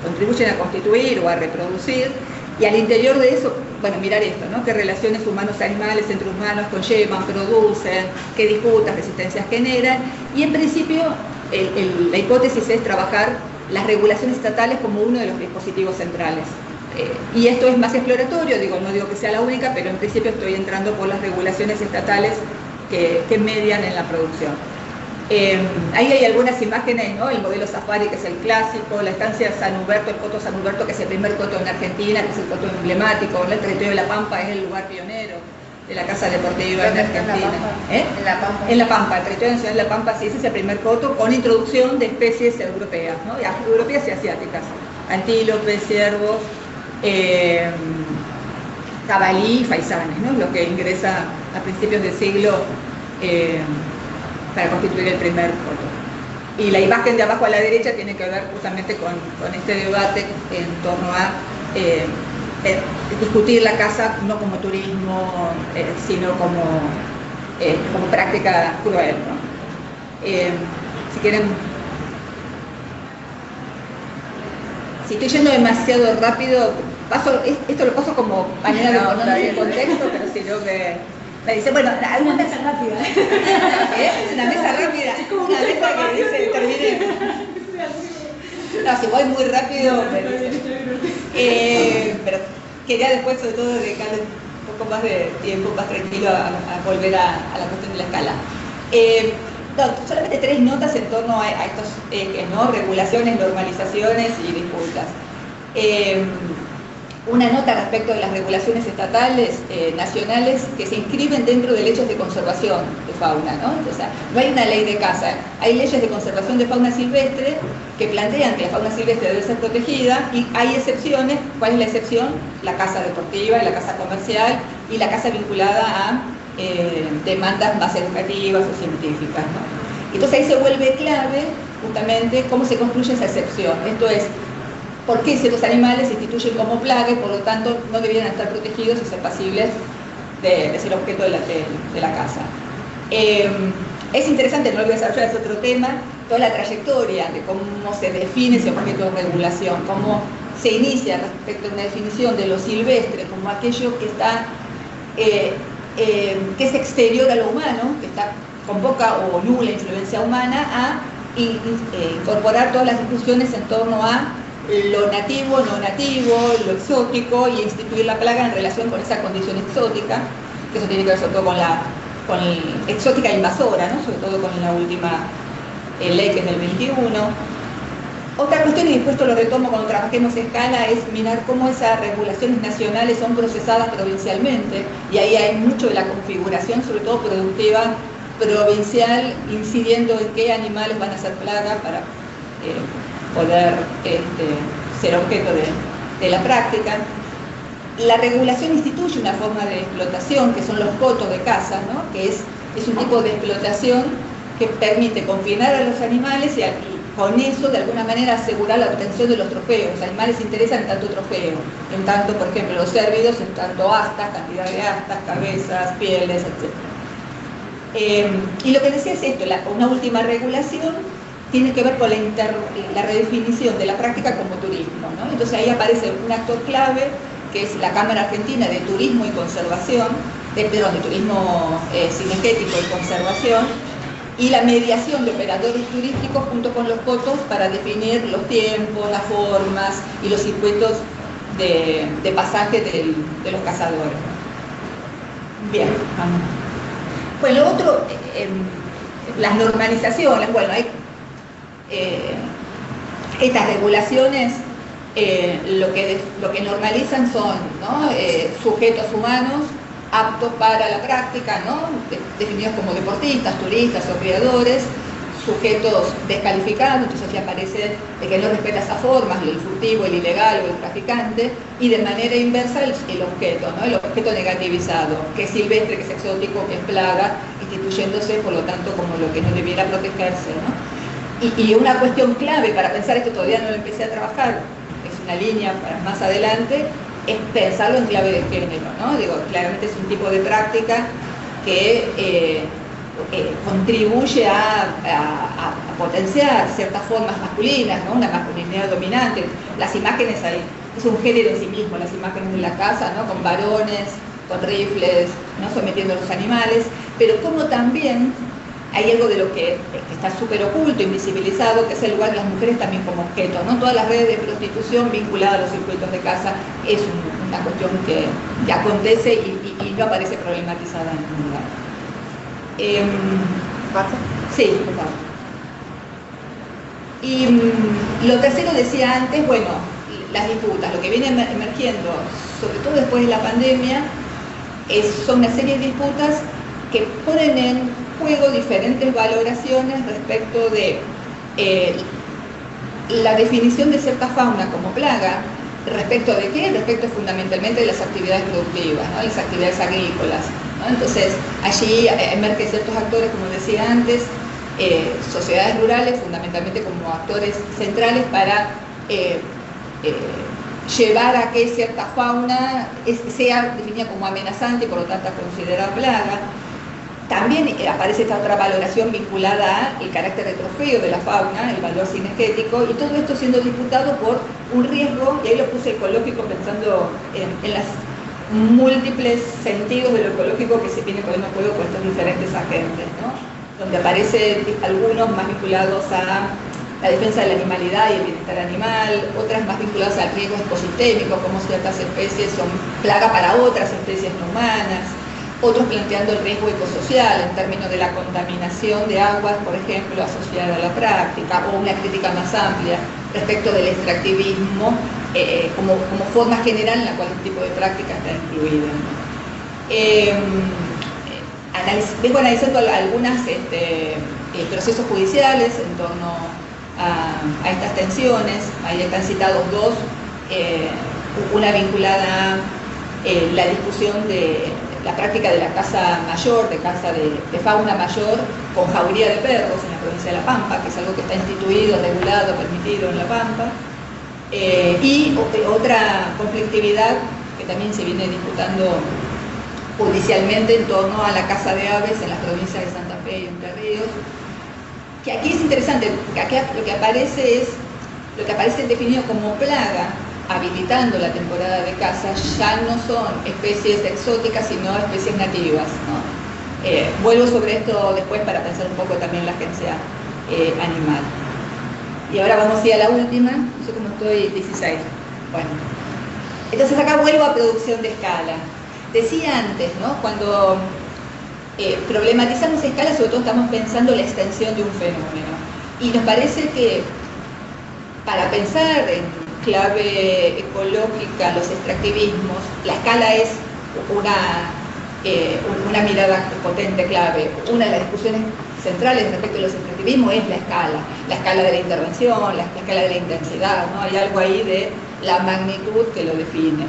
contribuyen a constituir o a reproducir? Y al interior de eso, bueno, mirar esto, ¿no? ¿Qué relaciones humanos-animales entre humanos conllevan, producen, qué disputas, resistencias generan? Y en principio, la hipótesis es trabajar las regulaciones estatales como uno de los dispositivos centrales. Y esto es más exploratorio, no digo que sea la única, pero en principio estoy entrando por las regulaciones estatales que median en la producción. Ahí hay algunas imágenes, ¿no? El modelo Safari, que es el clásico, la estancia San Huberto, el coto San Huberto, que es el primer coto en Argentina, que es el coto emblemático, el territorio de La Pampa es el lugar pionero de la casa deportiva en Argentina. En La Pampa. En La Pampa, el territorio nacional de La Pampa, sí, ese es el primer coto, con introducción de especies europeas, ¿no? Europeas y asiáticas, antílopes, ciervos, jabalí y faisanes, ¿no? Lo que ingresa a principios del siglo para constituir el primer coto. Y la imagen de abajo a la derecha tiene que ver justamente con este debate en torno a discutir la caza no como turismo, sino como práctica cruel, ¿no? Si quieren... Si estoy yendo demasiado rápido, esto lo paso como manera de ponernos en contexto, pero si no me dice, bueno, una mesa rápida. Es una mesa rápida, es como una mesa que dice, termine. No, si voy muy rápido, pero quería después, sobre todo, dedicarle un poco más de tiempo, más tranquilo, a volver a la cuestión de la escala. No, solamente 3 notas en torno a estos ejes, ¿no? Regulaciones, normalizaciones y disputas. Una nota respecto de las regulaciones estatales, nacionales, que se inscriben dentro de leyes de conservación de fauna, ¿no? O sea, no hay una ley de caza, hay leyes de conservación de fauna silvestre que plantean que la fauna silvestre debe ser protegida y hay excepciones. ¿Cuál es la excepción? La caza deportiva, la caza comercial y la caza vinculada a demandas más educativas o científicas, ¿no? Entonces ahí se vuelve clave justamente cómo se construye esa excepción. Esto es, por qué ciertos animales se instituyen como plaga y por lo tanto no deberían estar protegidos y ser pasibles de ser objeto de la caza. Es interesante, no lo voy a desarrollar, es otro tema, toda la trayectoria de cómo se define ese objeto de regulación, cómo se inicia respecto a una definición de lo silvestre como aquello que está que es exterior a lo humano, que está con poca o nula influencia humana, a incorporar todas las discusiones en torno a lo nativo, no nativo, lo exótico, y instituir la plaga en relación con esa condición exótica, que eso tiene que ver sobre todo con exótica invasora, ¿no? Sobre todo con la última ley, que es del 21. Otra cuestión, y después esto lo retomo cuando trabajemos a escala, es mirar cómo esas regulaciones nacionales son procesadas provincialmente, y ahí hay mucho de la configuración, sobre todo productiva, provincial, incidiendo en qué animales van a ser plaga para poder ser objeto de la práctica. La regulación instituye una forma de explotación, que son los cotos de caza, ¿no? Que es un tipo de explotación que permite confinar a los animales y con eso, de alguna manera, asegurar la obtención de los trofeos. Los animales se interesan en tanto trofeo, en tanto, por ejemplo, los cérvidos, en tanto astas, cantidad de astas, cabezas, pieles, etc. Y lo que decía es esto, una última regulación tiene que ver con la redefinición de la práctica como turismo, ¿no? Entonces ahí aparece un actor clave, que es la Cámara Argentina de Turismo y Conservación, de turismo cinegético y conservación, y la mediación de operadores turísticos junto con los cotos para definir los tiempos, las formas y los circuitos de pasaje de los cazadores. Bien, vamos. Bueno, lo otro, las normalizaciones, bueno, hay estas regulaciones, lo que normalizan son, ¿no? Sujetos humanos aptos para la práctica, ¿no? Definidos como deportistas, turistas o criadores, sujetos descalificados, entonces ya aparece el que no respeta esas formas, el furtivo, el ilegal o el traficante, y de manera inversa el objeto, ¿no? El objeto negativizado, que es silvestre, que es exótico, que es plaga, instituyéndose por lo tanto como lo que no debiera protegerse, ¿no? Y una cuestión clave para pensar esto, todavía no lo empecé a trabajar, es una línea para más adelante, es pensarlo en clave de género, ¿no? Digo, claramente es un tipo de práctica que contribuye a potenciar ciertas formas masculinas, ¿no? Una masculinidad dominante. Las imágenes ahí, es un género en sí mismo, las imágenes de la caza, ¿no? Con varones, con rifles, ¿no? Sometiendo a los animales, pero como también hay algo de lo que está súper oculto, invisibilizado, que es el lugar de las mujeres también como objeto, ¿no? Todas las redes de prostitución vinculadas a los circuitos de caza es una cuestión que acontece y no aparece problematizada en ningún lugar. Sí, por favor. Y lo tercero, decía antes, bueno, las disputas, lo que viene emergiendo, sobre todo después de la pandemia, son una serie de disputas que ponen en juego diferentes valoraciones respecto de la definición de cierta fauna como plaga, respecto de qué, respecto fundamentalmente de las actividades productivas, ¿no? Las actividades agrícolas, ¿no? Entonces allí emergen ciertos actores, como decía antes, sociedades rurales fundamentalmente como actores centrales para llevar a que cierta fauna sea definida como amenazante y por lo tanto considerada plaga. También aparece esta otra valoración vinculada al carácter de trofeo de la fauna, el valor cinegético, y todo esto siendo disputado por un riesgo, y ahí lo puse ecológico pensando en los múltiples sentidos de lo ecológico que se tiene poniendo en juego con estos diferentes agentes, ¿no? Donde aparecen algunos más vinculados a la defensa de la animalidad y el bienestar animal, otras más vinculadas al riesgo ecosistémico, como ciertas especies son plaga para otras especies no humanas. otros planteando el riesgo ecosocial en términos de la contaminación de aguas, por ejemplo, asociada a la práctica, o una crítica más amplia respecto del extractivismo como forma general en la cual este tipo de práctica está incluida. Vengo analizando algunos procesos judiciales en torno a estas tensiones. Ahí están citados dos, una vinculada a la discusión de la práctica de la caza mayor, de caza de fauna mayor, con jauría de perros en la provincia de La Pampa, que es algo que está instituido, regulado, permitido en La Pampa, y otra conflictividad que también se viene disputando judicialmente en torno a la caza de aves en las provincias de Santa Fe y Entre Ríos, que aquí es interesante, porque acá lo que aparece definido como plaga, habilitando la temporada de caza, ya no son especies exóticas, sino especies nativas, ¿no? Vuelvo sobre esto después para pensar un poco también en la agencia animal. Y ahora vamos a ir a la última, no sé cómo estoy, 16. Bueno, entonces acá vuelvo a producción de escala. Decía antes, ¿no? Cuando problematizamos escala, sobre todo estamos pensando la extensión de un fenómeno. Y nos parece que para pensar en clave ecológica, los extractivismos, la escala es una mirada potente, clave. Una de las discusiones centrales respecto a los extractivismos es la escala de la intervención, la escala de la intensidad, ¿no? Hay algo ahí de la magnitud que lo define.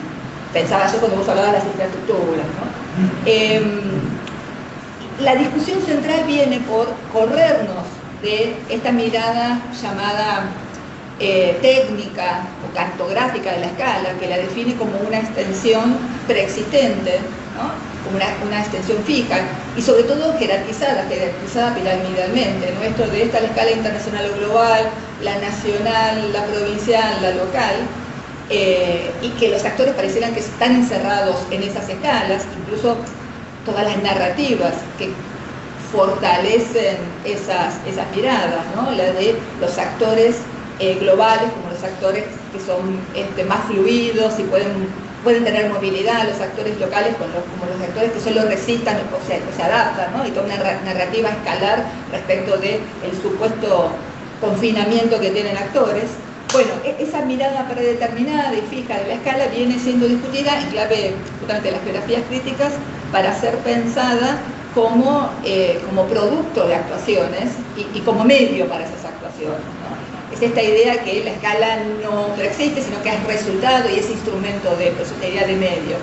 Pensaba yo cuando vos hablabas de las infraestructuras, ¿no? La discusión central viene por corrernos de esta mirada llamada técnica o cartográfica de la escala, que la define como una extensión preexistente, ¿no? Como una extensión fija y sobre todo jerarquizada piramidalmente, ¿no? Esto de esta la escala internacional o global, la nacional, la provincial, la local, y que los actores parecieran que están encerrados en esas escalas, incluso todas las narrativas que fortalecen esas miradas, ¿no? La de los actores globales como los actores que son más fluidos y pueden tener movilidad, los actores locales como los actores que solo resistan o se adaptan, ¿no? Y toda una narrativa escalar respecto del supuesto confinamiento que tienen actores. Bueno, esa mirada predeterminada y fija de la escala viene siendo discutida en clave justamente de las geografías críticas para ser pensada como producto de actuaciones y como medio para esas actuaciones, ¿no? Es esta idea que la escala no existe, sino que es resultado y es instrumento de idea de medio.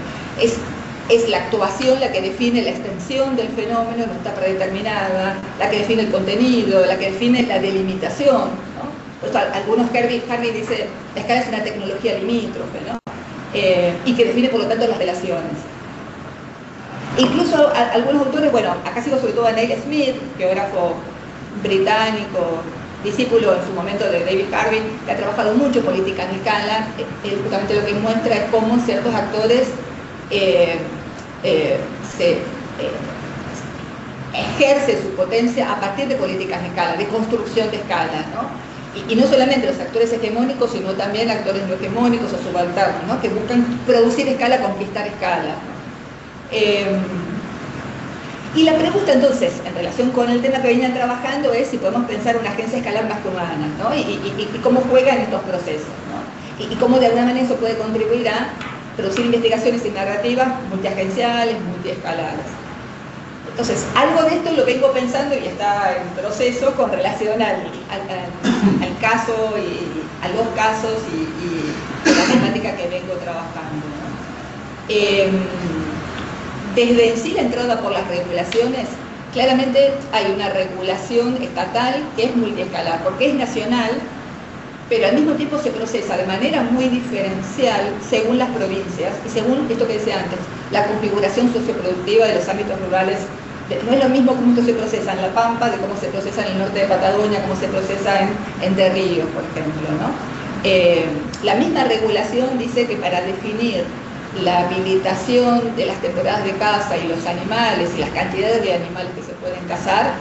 Es la actuación la que define la extensión del fenómeno, no está predeterminada, la que define el contenido, la que define la delimitación, ¿no? Pues algunos Harvey dice, la escala es una tecnología limítrofe, ¿no? Y que define por lo tanto las relaciones. Incluso algunos autores, bueno, acá sigo sobre todo a Neil Smith, geógrafo británico, discípulo en su momento de David Harvey, que ha trabajado mucho en política en escala. Él justamente lo que muestra es cómo ciertos actores ejercen su potencia a partir de políticas de escala, de construcción de escala, ¿no? Y no solamente los actores hegemónicos, sino también actores no hegemónicos o subalternos, ¿no? Que buscan producir escala, conquistar escala, ¿no? Y la pregunta entonces, en relación con el tema que venían trabajando, es si podemos pensar una agencia escalar más que humana, ¿no? Y cómo juegan estos procesos, ¿no? Y cómo de alguna manera eso puede contribuir a producir investigaciones y narrativas multiagenciales, multiescalares. Entonces, algo de esto lo vengo pensando y está en proceso con relación al caso y a los casos y la temática que vengo trabajando, ¿no? Desde en sí la entrada por las regulaciones, claramente hay una regulación estatal que es multiescalar, porque es nacional, pero al mismo tiempo se procesa de manera muy diferencial según las provincias y según esto que decía antes, la configuración socioproductiva de los ámbitos rurales. No es lo mismo cómo esto se procesa en La Pampa, de cómo se procesa en el norte de Patagonia, cómo se procesa en Entre Ríos, por ejemplo, ¿no? La misma regulación dice que para definir la habilitación de las temporadas de caza y los animales y las cantidades de animales que se pueden cazar,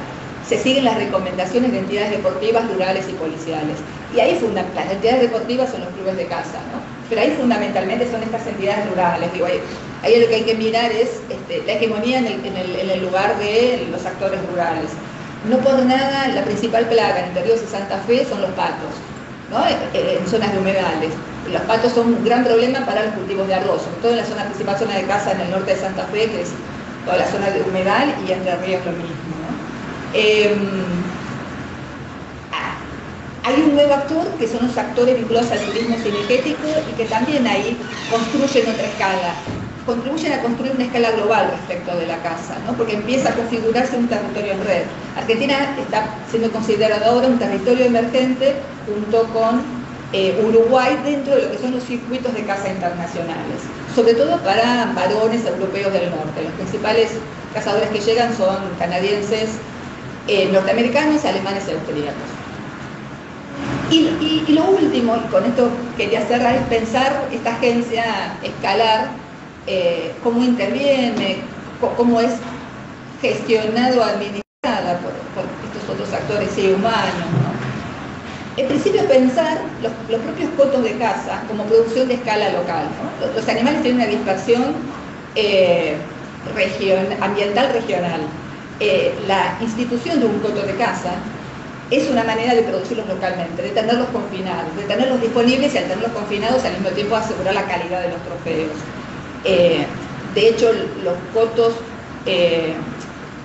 se siguen las recomendaciones de entidades deportivas, rurales y policiales. Y ahí las entidades deportivas son los clubes de caza, ¿no? Pero ahí fundamentalmente son estas entidades rurales. Digo, Ahí lo que hay que mirar es la hegemonía en el lugar de los actores rurales. No por nada, la principal plaga en Entre Ríos y Santa Fe son los patos, ¿no? En zonas de humedales. Los patos son un gran problema para los cultivos de arroz, sobre todo en la principal zona de caza en el norte de Santa Fe, que es toda la zona de humedal, y Entre Ríos lo mismo, ¿no? Hay un nuevo actor, que son los actores vinculados al turismo cinegético, y que también ahí construyen otra escala, contribuyen a construir una escala global respecto de la caza, ¿no? Porque empieza a configurarse un territorio en red. Argentina está siendo considerado ahora un territorio emergente junto con Uruguay dentro de lo que son los circuitos de caza internacionales, sobre todo para varones europeos del norte. Los principales cazadores que llegan son canadienses, norteamericanos, alemanes y austríacos. Y lo último, y con esto quería cerrar, es pensar esta agencia escalar, cómo interviene, cómo es gestionado, administrada por estos otros actores humanos, ¿no? En principio pensar los propios cotos de caza como producción de escala local, ¿no? Los animales tienen una dispersión ambiental regional. La institución de un coto de caza es una manera de producirlos localmente, de tenerlos confinados, de tenerlos disponibles y al tenerlos confinados al mismo tiempo asegurar la calidad de los trofeos. De hecho, los cotos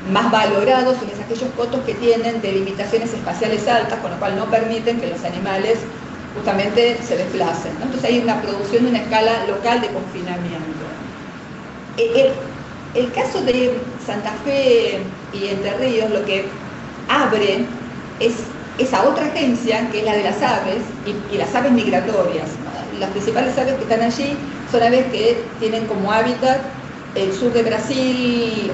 más valorados son aquellos cotos que tienen delimitaciones espaciales altas, con lo cual no permiten que los animales justamente se desplacen, ¿no? Entonces hay una producción de una escala local de confinamiento. El caso de Santa Fe y Entre Ríos lo que abre es esa otra agencia, que es la de las aves y las aves migratorias, ¿no? Las principales aves que están allí son aves que tienen como hábitat el sur de Brasil,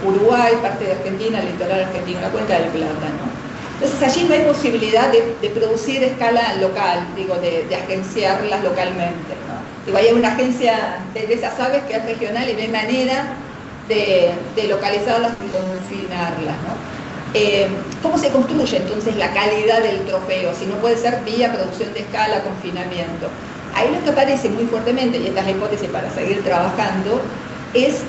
Uruguay, parte de Argentina, el litoral argentino, la cuenca del Plata, ¿no? Entonces allí no hay posibilidad de producir a escala local, digo, de agenciarlas localmente, ¿no? Digo, hay una agencia de esas aves que es regional y no hay manera de localizarlas y confinarlas, ¿no? ¿Cómo se construye entonces la calidad del trofeo? Si no puede ser vía producción de escala, confinamiento. Ahí lo que aparece muy fuertemente, y esta es la hipótesis para seguir trabajando, es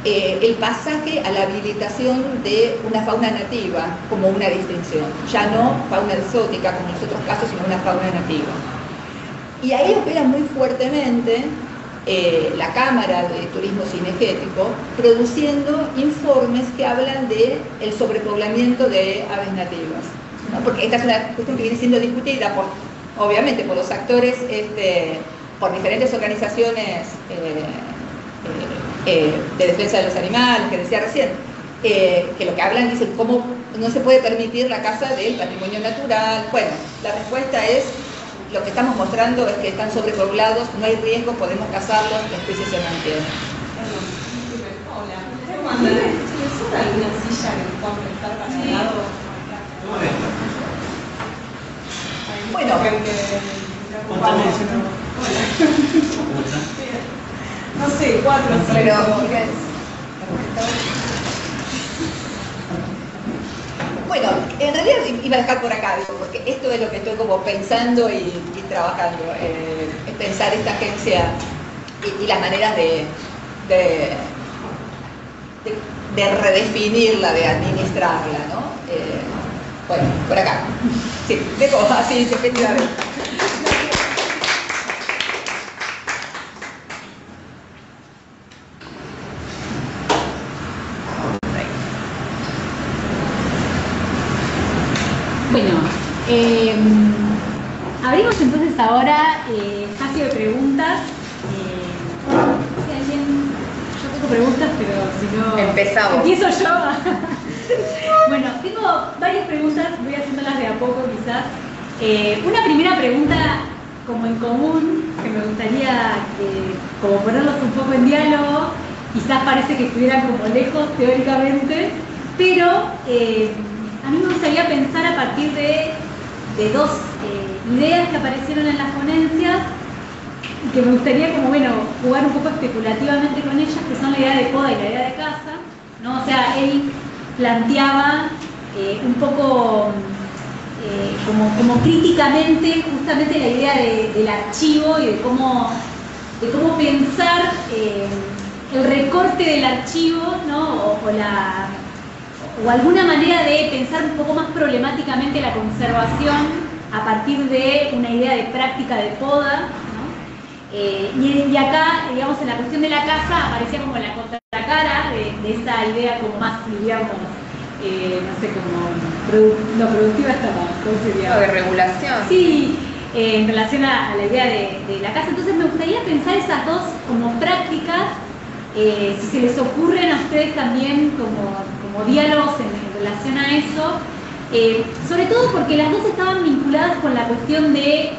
el pasaje a la habilitación de una fauna nativa como una distinción. Ya no fauna exótica como en los otros casos, sino una fauna nativa. Y ahí opera muy fuertemente la Cámara de Turismo Cinegético, produciendo informes que hablan del sobrepoblamiento de aves nativas, ¿no? Porque esta es una cuestión que viene siendo discutida obviamente por los actores, por diferentes organizaciones de defensa de los animales, que decía recién, que lo que hablan, dicen, cómo no se puede permitir la caza del patrimonio natural. Bueno, la respuesta es, lo que estamos mostrando es que están sobrepoblados, no hay riesgo, podemos cazarlos, la especie se mantiene. Hola, ¿puedo mandar alguna silla que puedan prestar para el lado? Bueno, no sé, 4 o 5. pero bueno, en realidad iba a dejar por acá, digo, porque esto es lo que estoy como pensando y trabajando, es pensar esta agencia y las maneras de redefinirla, de administrarla, ¿no? Bueno, por acá. Sí, dejo así, efectivamente. Bueno, abrimos entonces ahora espacio de preguntas. Si alguien, yo tengo preguntas, pero si no... Empezamos. Empiezo yo. Bueno, tengo varias preguntas, voy haciéndolas de a poco quizás. Una primera pregunta como en común, que me gustaría como ponerlos un poco en diálogo, quizás parece que estuvieran como lejos teóricamente, pero a mí me gustaría pensar a partir de dos ideas que aparecieron en las ponencias y que me gustaría como, bueno, jugar un poco especulativamente con ellas, que son la idea de poda y la idea de caza, ¿no? O sea, él planteaba un poco como críticamente justamente la idea del archivo y de cómo de cómo pensar el recorte del archivo, ¿no? o alguna manera de pensar un poco más problemáticamente la conservación a partir de una idea de práctica de poda, ¿no? Y acá, digamos, en la cuestión de la casa aparecía como la contracara de esa idea como más, digamos, no sé, como no productiva está mal, ¿cómo sería? De regulación. Sí, en relación a la idea de la casa. Entonces me gustaría pensar esas dos como prácticas, si se les ocurren a ustedes también como diálogos en relación a eso, sobre todo porque las dos estaban vinculadas con la cuestión de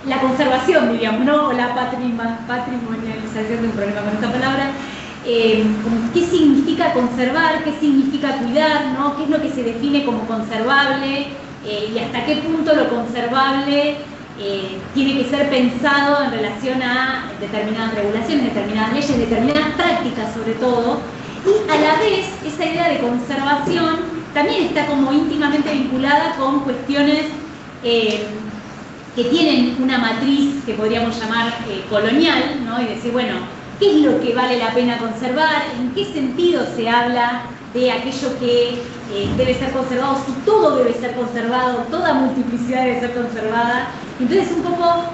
la conservación, diríamos, ¿no? O la patrimonialización de un problema con esta palabra. Como qué significa conservar, qué significa cuidar, ¿no? Qué es lo que se define como conservable y hasta qué punto lo conservable tiene que ser pensado en relación a determinadas regulaciones, determinadas leyes, determinadas prácticas sobre todo, y a la vez esa idea de conservación también está como íntimamente vinculada con cuestiones que tienen una matriz que podríamos llamar colonial, ¿no? Y decir, bueno, ¿qué es lo que vale la pena conservar? ¿En qué sentido se habla de aquello que debe ser conservado? Si todo debe ser conservado, toda multiplicidad debe ser conservada. Entonces un poco,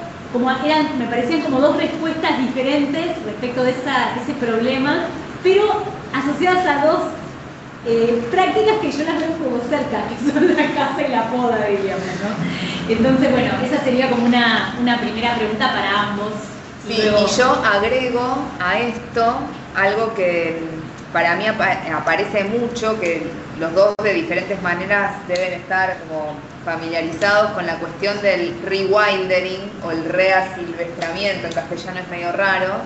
me parecían como dos respuestas diferentes respecto de ese problema, pero asociadas a dos prácticas que yo las veo como cerca, que son la casa y la poda, diríamos, ¿no? Entonces, bueno, esa sería como una primera pregunta para ambos. Sí, y yo agrego a esto algo que para mí aparece mucho, que los dos de diferentes maneras deben estar como familiarizados con la cuestión del rewildering o el reasilvestramiento, en castellano es medio raro,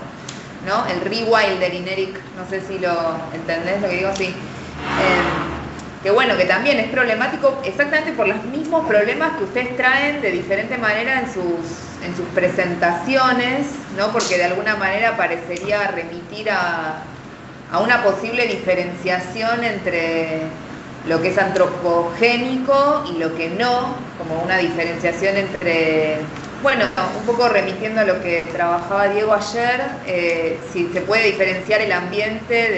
¿no? El rewildering, Eric, no sé si lo entendés lo que digo, sí. Que bueno, que también es problemático exactamente por los mismos problemas que ustedes traen de diferente manera en sus presentaciones, ¿no? Porque de alguna manera parecería remitir a una posible diferenciación entre lo que es antropogénico y lo que no, como una diferenciación entre, bueno, un poco remitiendo a lo que trabajaba Diego ayer, si se puede diferenciar el ambiente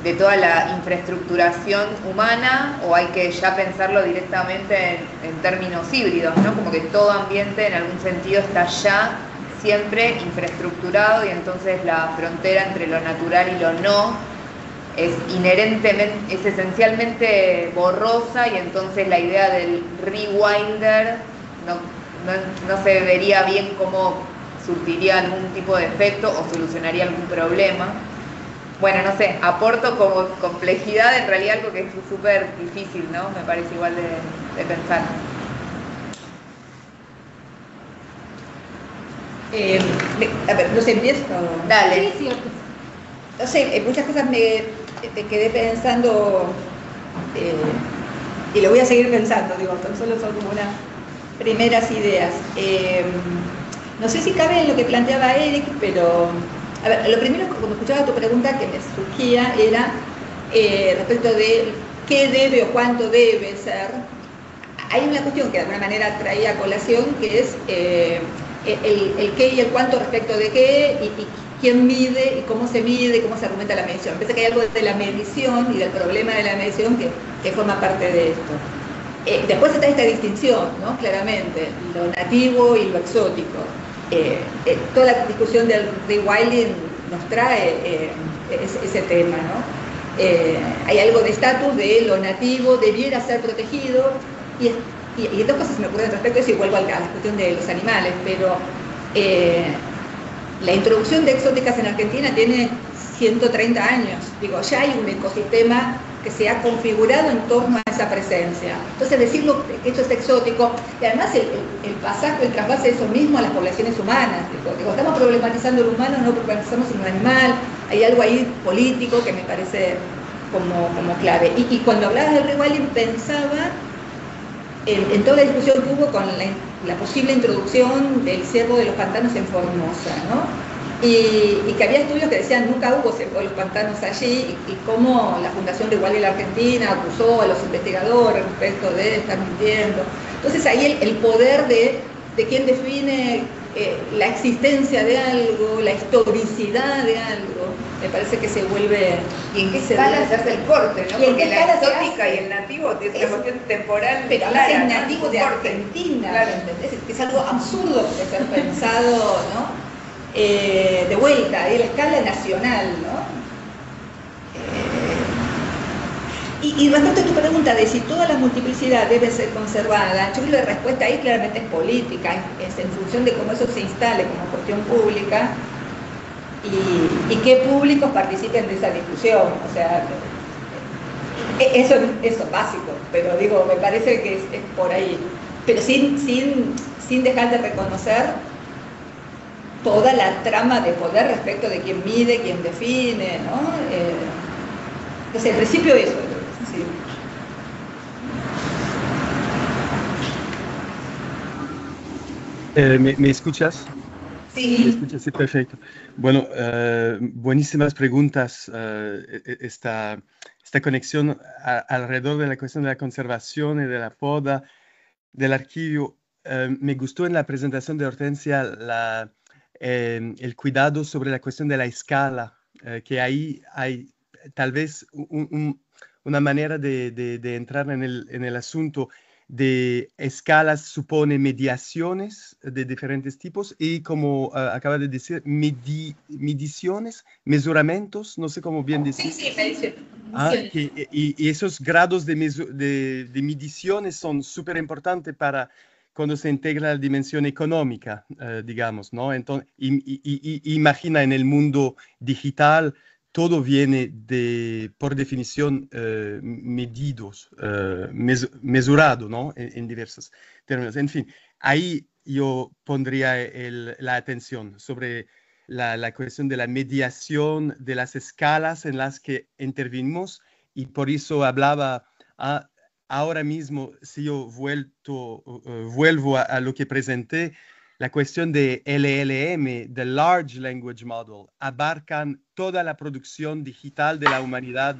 de toda la infraestructuración humana, o hay que ya pensarlo directamente en términos híbridos, ¿no? Como que todo ambiente en algún sentido está ya siempre infraestructurado, y entonces la frontera entre lo natural y lo no es inherentemente, es esencialmente borrosa, y entonces la idea del rewilder no se vería bien cómo surtiría algún tipo de efecto o solucionaría algún problema. Bueno, no sé, aporto como complejidad en realidad algo que es súper difícil, ¿no? Me parece igual de pensar. A ver, ¿los empiezo? Dale. Sí, No sé, muchas cosas me quedé pensando, y lo voy a seguir pensando, digo, tan solo son como unas primeras ideas. No sé si cabe en lo que planteaba Eric, pero a ver, lo primero, cuando escuchaba tu pregunta, que me surgía era respecto de qué debe o cuánto debe ser. Hay una cuestión que de alguna manera traía a colación, que es el qué y el cuánto respecto de qué, y quién mide, y cómo se mide, y cómo se argumenta la medición. Pensé que hay algo de la medición y del problema de la medición que forma parte de esto. Después está esta distinción, ¿no? Claramente, lo nativo y lo exótico. Toda la discusión del rewilding nos trae ese tema, ¿no? Hay algo de estatus de lo nativo, debiera ser protegido, y dos cosas me ocurren respecto a eso, y vuelvo a la cuestión de los animales, pero la introducción de exóticas en Argentina tiene 130 años, digo, ya hay un ecosistema que se ha configurado en torno a esa presencia. Entonces decirlo que esto es exótico, y además el pasaje, el trasvase de eso mismo a las poblaciones humanas, digo, estamos problematizando el humano, no problematizamos el animal, hay algo ahí político que me parece como clave. Y cuando hablabas del rewilding pensaba en toda la discusión que hubo con la posible introducción del ciervo de los pantanos en Formosa, ¿no? Y que había estudios que decían nunca hubo ciervo de los pantanos allí, y cómo la Fundación Rewilding de la Argentina acusó a los investigadores respecto de estar mintiendo. Entonces ahí el poder de quién define la existencia de algo, la historicidad de algo, me parece que se vuelve... ¿Y en qué escala se hace el corte, no? ¿Y en Porque qué la escala se exótica hace? y el nativo es una cuestión temporal Pero a clara, veces ¿no? nativo de Un corte. Argentina, Claro. ¿entendés? Que es algo absurdo de ser pensado, ¿no? De vuelta, y la escala nacional, ¿no? Y respecto a tu pregunta de si toda la multiplicidad debe ser conservada, yo creo que la respuesta ahí claramente es política, es en función de cómo eso se instale como cuestión pública y qué públicos participen de esa discusión. O sea, eso es básico, pero digo, me parece que es por ahí. Pero sin dejar de reconocer toda la trama de poder respecto de quién mide, quién define, ¿no? Entonces, en principio eso, sí. ¿Me escuchas? Sí. ¿Me escuchas? Sí, perfecto. Bueno, buenísimas preguntas. Esta conexión alrededor de la cuestión de la conservación y de la poda del archivo. Me gustó en la presentación de Hortensia el cuidado sobre la cuestión de la escala, que ahí hay tal vez una manera de entrar en el asunto de escalas, supone mediaciones de diferentes tipos y como acaba de decir, mediciones, mesuramientos, no sé cómo bien decir. Sí, mediciones. Y esos grados de mediciones son súper importantes para cuando se integra la dimensión económica, digamos, ¿no? Entonces, imagina en el mundo digital, todo viene por definición medidos, mesurado, ¿no? En diversos términos. En fin, ahí yo pondría la atención sobre la cuestión de la mediación de las escalas en las que intervinimos y por eso hablaba ahora mismo, si yo vuelvo a lo que presenté, la cuestión de LLM, de Large Language Model, abarcan toda la producción digital de la humanidad,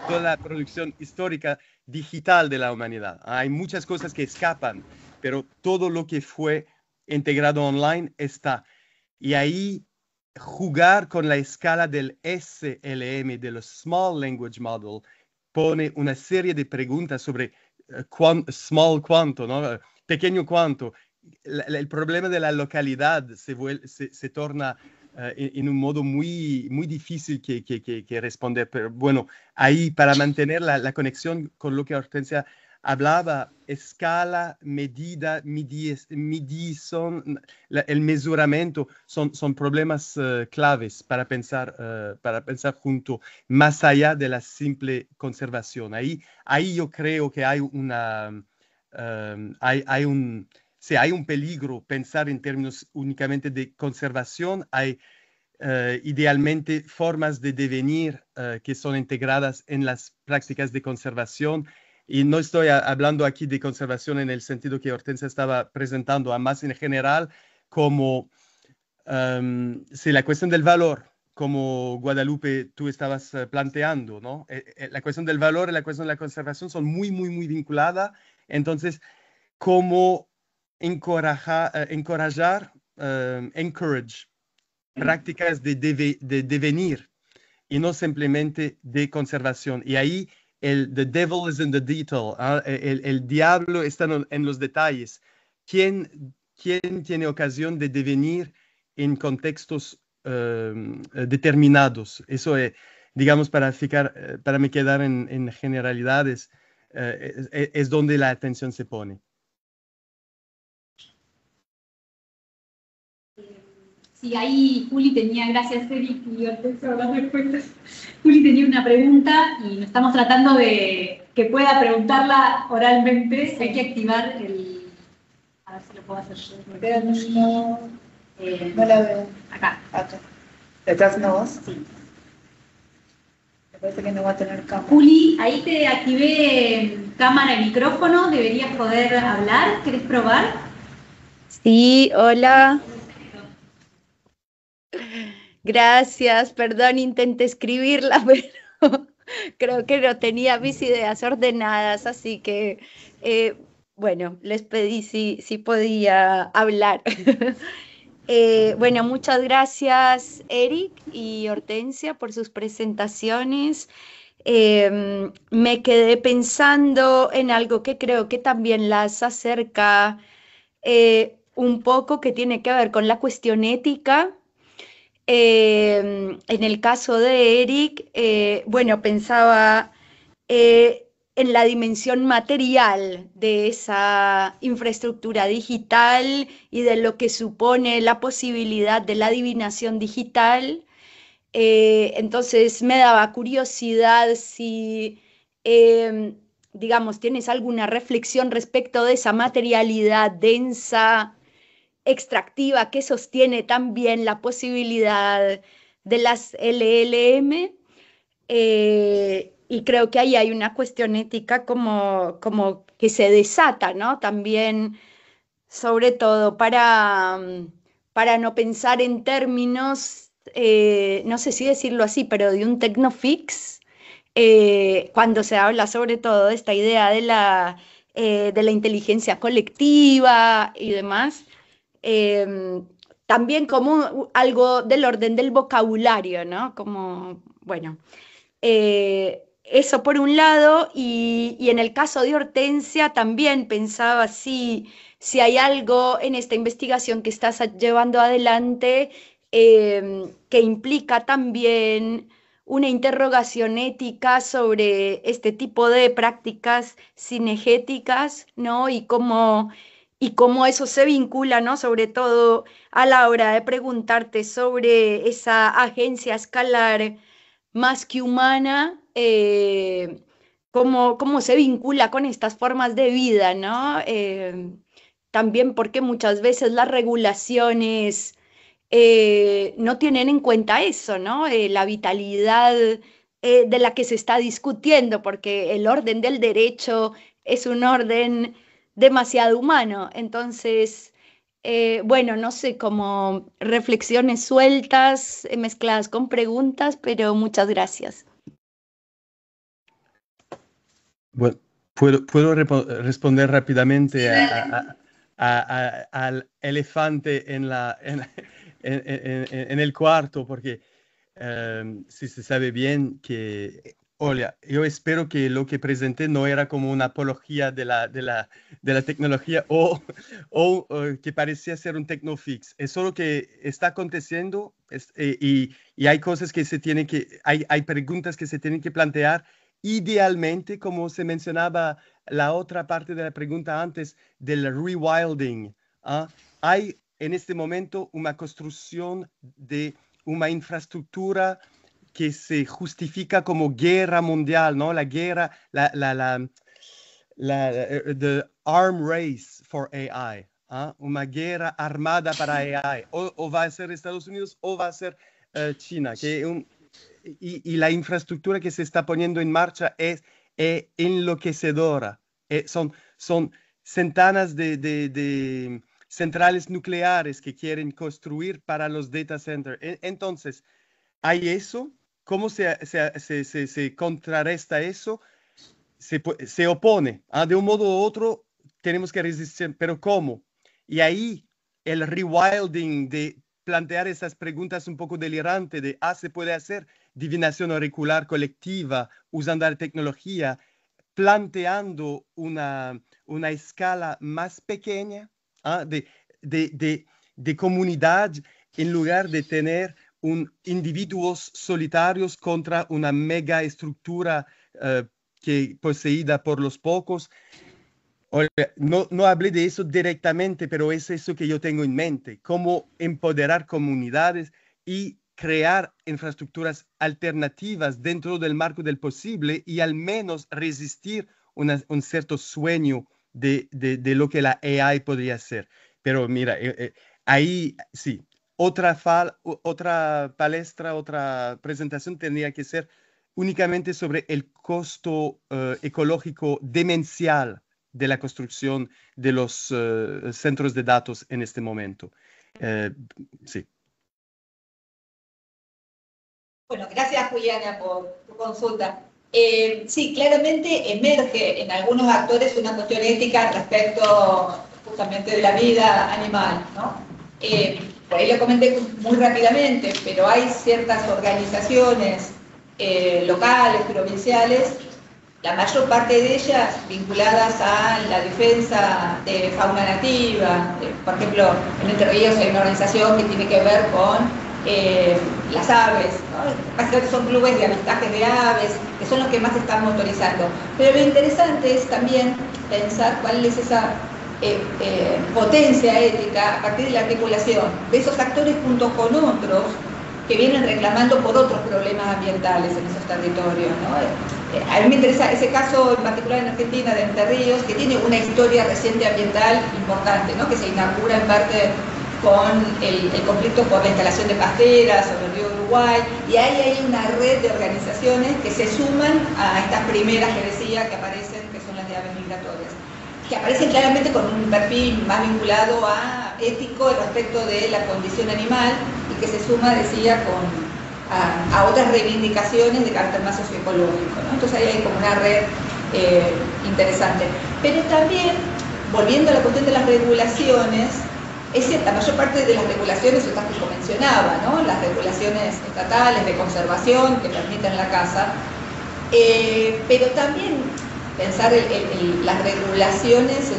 toda la producción histórica digital de la humanidad. Hay muchas cosas que escapan, pero todo lo que fue integrado online está. Y ahí jugar con la escala del SLM, de los Small Language Model, pone una serie de preguntas sobre small cuánto, ¿no? Pequeño cuánto. El problema de la localidad se torna en un modo muy, muy difícil que responder. Pero bueno, ahí para mantener la conexión con lo que Hortensia hablaba, escala, medida, medición, el mesuramiento son problemas claves para pensar junto, más allá de la simple conservación. Ahí yo creo que hay hay un peligro pensar en términos únicamente de conservación. Hay idealmente formas de devenir que son integradas en las prácticas de conservación. Y no estoy hablando aquí de conservación en el sentido que Hortensia estaba presentando, más en general, como la cuestión del valor, como Guadalupe tú estabas planteando, ¿no? La cuestión del valor y la cuestión de la conservación son muy, muy, muy vinculadas. Entonces, ¿cómo encorajar prácticas de devenir y no simplemente de conservación? Y ahí the devil is in the detail, el diablo está en los detalles. ¿Quién tiene ocasión de devenir en contextos determinados? Eso es, digamos, para me quedar en generalidades, es donde la atención se pone. Sí, ahí Juli tenía, gracias Eric y Hortensia por las respuestas. Juli tenía una pregunta y nos estamos tratando de que pueda preguntarla oralmente. Hay que activar el... A ver si lo puedo hacer yo. Pero no la veo. Acá. ¿Detrás no vos? Sí. Me parece que no va a tener cámara. Juli, ahí te activé cámara y micrófono. Deberías poder hablar. ¿Querés probar? Sí, hola. Gracias, perdón, intenté escribirla, pero creo que no tenía mis ideas ordenadas, así que, bueno, les pedí si podía hablar. Bueno, muchas gracias Eric y Hortensia por sus presentaciones. Me quedé pensando en algo que creo que también las acerca un poco, que tiene que ver con la cuestión ética. En el caso de Eric, bueno, pensaba en la dimensión material de esa infraestructura digital y de lo que supone la posibilidad de la adivinación digital. Entonces me daba curiosidad si, digamos, tienes alguna reflexión respecto de esa materialidad densa, extractiva, que sostiene también la posibilidad de las LLM. Y creo que ahí hay una cuestión ética como que se desata, ¿no? También, sobre todo para no pensar en términos, no sé si decirlo así, pero de un tecnofix, cuando se habla sobre todo de esta idea de la inteligencia colectiva y demás. También como algo del orden del vocabulario, ¿no? Como, bueno, eso por un lado, y en el caso de Hortensia también pensaba si hay algo en esta investigación que estás llevando adelante que implica también una interrogación ética sobre este tipo de prácticas cinegéticas, ¿no? Y cómo eso se vincula, ¿no? Sobre todo a la hora de preguntarte sobre esa agencia escalar más que humana, cómo se vincula con estas formas de vida, ¿no? También porque muchas veces las regulaciones no tienen en cuenta eso, ¿no? La vitalidad de la que se está discutiendo, porque el orden del derecho es un orden demasiado humano. Entonces, bueno, no sé, como reflexiones sueltas, mezcladas con preguntas, pero muchas gracias. Bueno, puedo responder rápidamente al elefante en el cuarto, porque si se sabe bien que, Olia, yo espero que lo que presenté no era como una apología de la tecnología o que parecía ser un tecnofix. Es solo que está aconteciendo y hay cosas que hay preguntas que se tienen que plantear. Idealmente, como se mencionaba la otra parte de la pregunta antes, del rewilding, hay en este momento una construcción de una infraestructura que se justifica como guerra mundial, ¿no? La guerra, the arm race for AI, una guerra armada para AI. O va a ser Estados Unidos o va a ser China, y la infraestructura que se está poniendo en marcha es enloquecedora. Son centenas de centrales nucleares que quieren construir para los data centers. Entonces, hay eso. ¿Cómo se contrarresta eso? Se opone. De un modo u otro tenemos que resistir, pero ¿cómo? Y ahí el rewilding de plantear esas preguntas un poco delirantes de, ¿se puede hacer divinación auricular colectiva usando la tecnología, planteando una escala más pequeña de comunidad, en lugar de tener individuos solitarios contra una mega estructura poseída por los pocos? No hablé de eso directamente, pero es eso que yo tengo en mente, cómo empoderar comunidades y crear infraestructuras alternativas dentro del marco del posible y al menos resistir un cierto sueño de lo que la AI podría hacer. Pero mira, ahí sí, otra palestra, otra presentación tendría que ser únicamente sobre el costo ecológico demencial de la construcción de los centros de datos en este momento. Sí. Bueno, gracias Juliana por tu consulta. Sí, claramente emerge en algunos actores una cuestión ética respecto justamente de la vida animal, ¿no? por ahí lo comenté muy rápidamente, pero hay ciertas organizaciones locales, provinciales, la mayor parte de ellas vinculadas a la defensa de fauna nativa. Por ejemplo, en Entre Ríos hay una organización que tiene que ver con las aves, ¿no? Básicamente son clubes de avistaje de aves, que son los que más están motorizando. Pero lo interesante es también pensar cuál es esa potencia ética a partir de la articulación de esos actores junto con otros que vienen reclamando por otros problemas ambientales en esos territorios, ¿no? A mí me interesa ese caso en particular en Argentina de Entre Ríos, que tiene una historia reciente ambiental importante, ¿no? Que se inaugura en parte con el conflicto por la instalación de pasteras sobre el río Uruguay, y ahí hay una red de organizaciones que se suman a estas primeras que decía que aparecen, que son las de aves migratorias, que aparecen claramente con un perfil más vinculado a ético respecto de la condición animal, y que se suma, decía, a otras reivindicaciones de carácter más socioecológico, ¿no? Entonces ahí hay como una red interesante. Pero también, volviendo a la cuestión de las regulaciones, es cierta, la mayor parte de las regulaciones, estas que yo mencionaba, ¿no? Las regulaciones estatales de conservación que permiten la caza, pero también pensar las regulaciones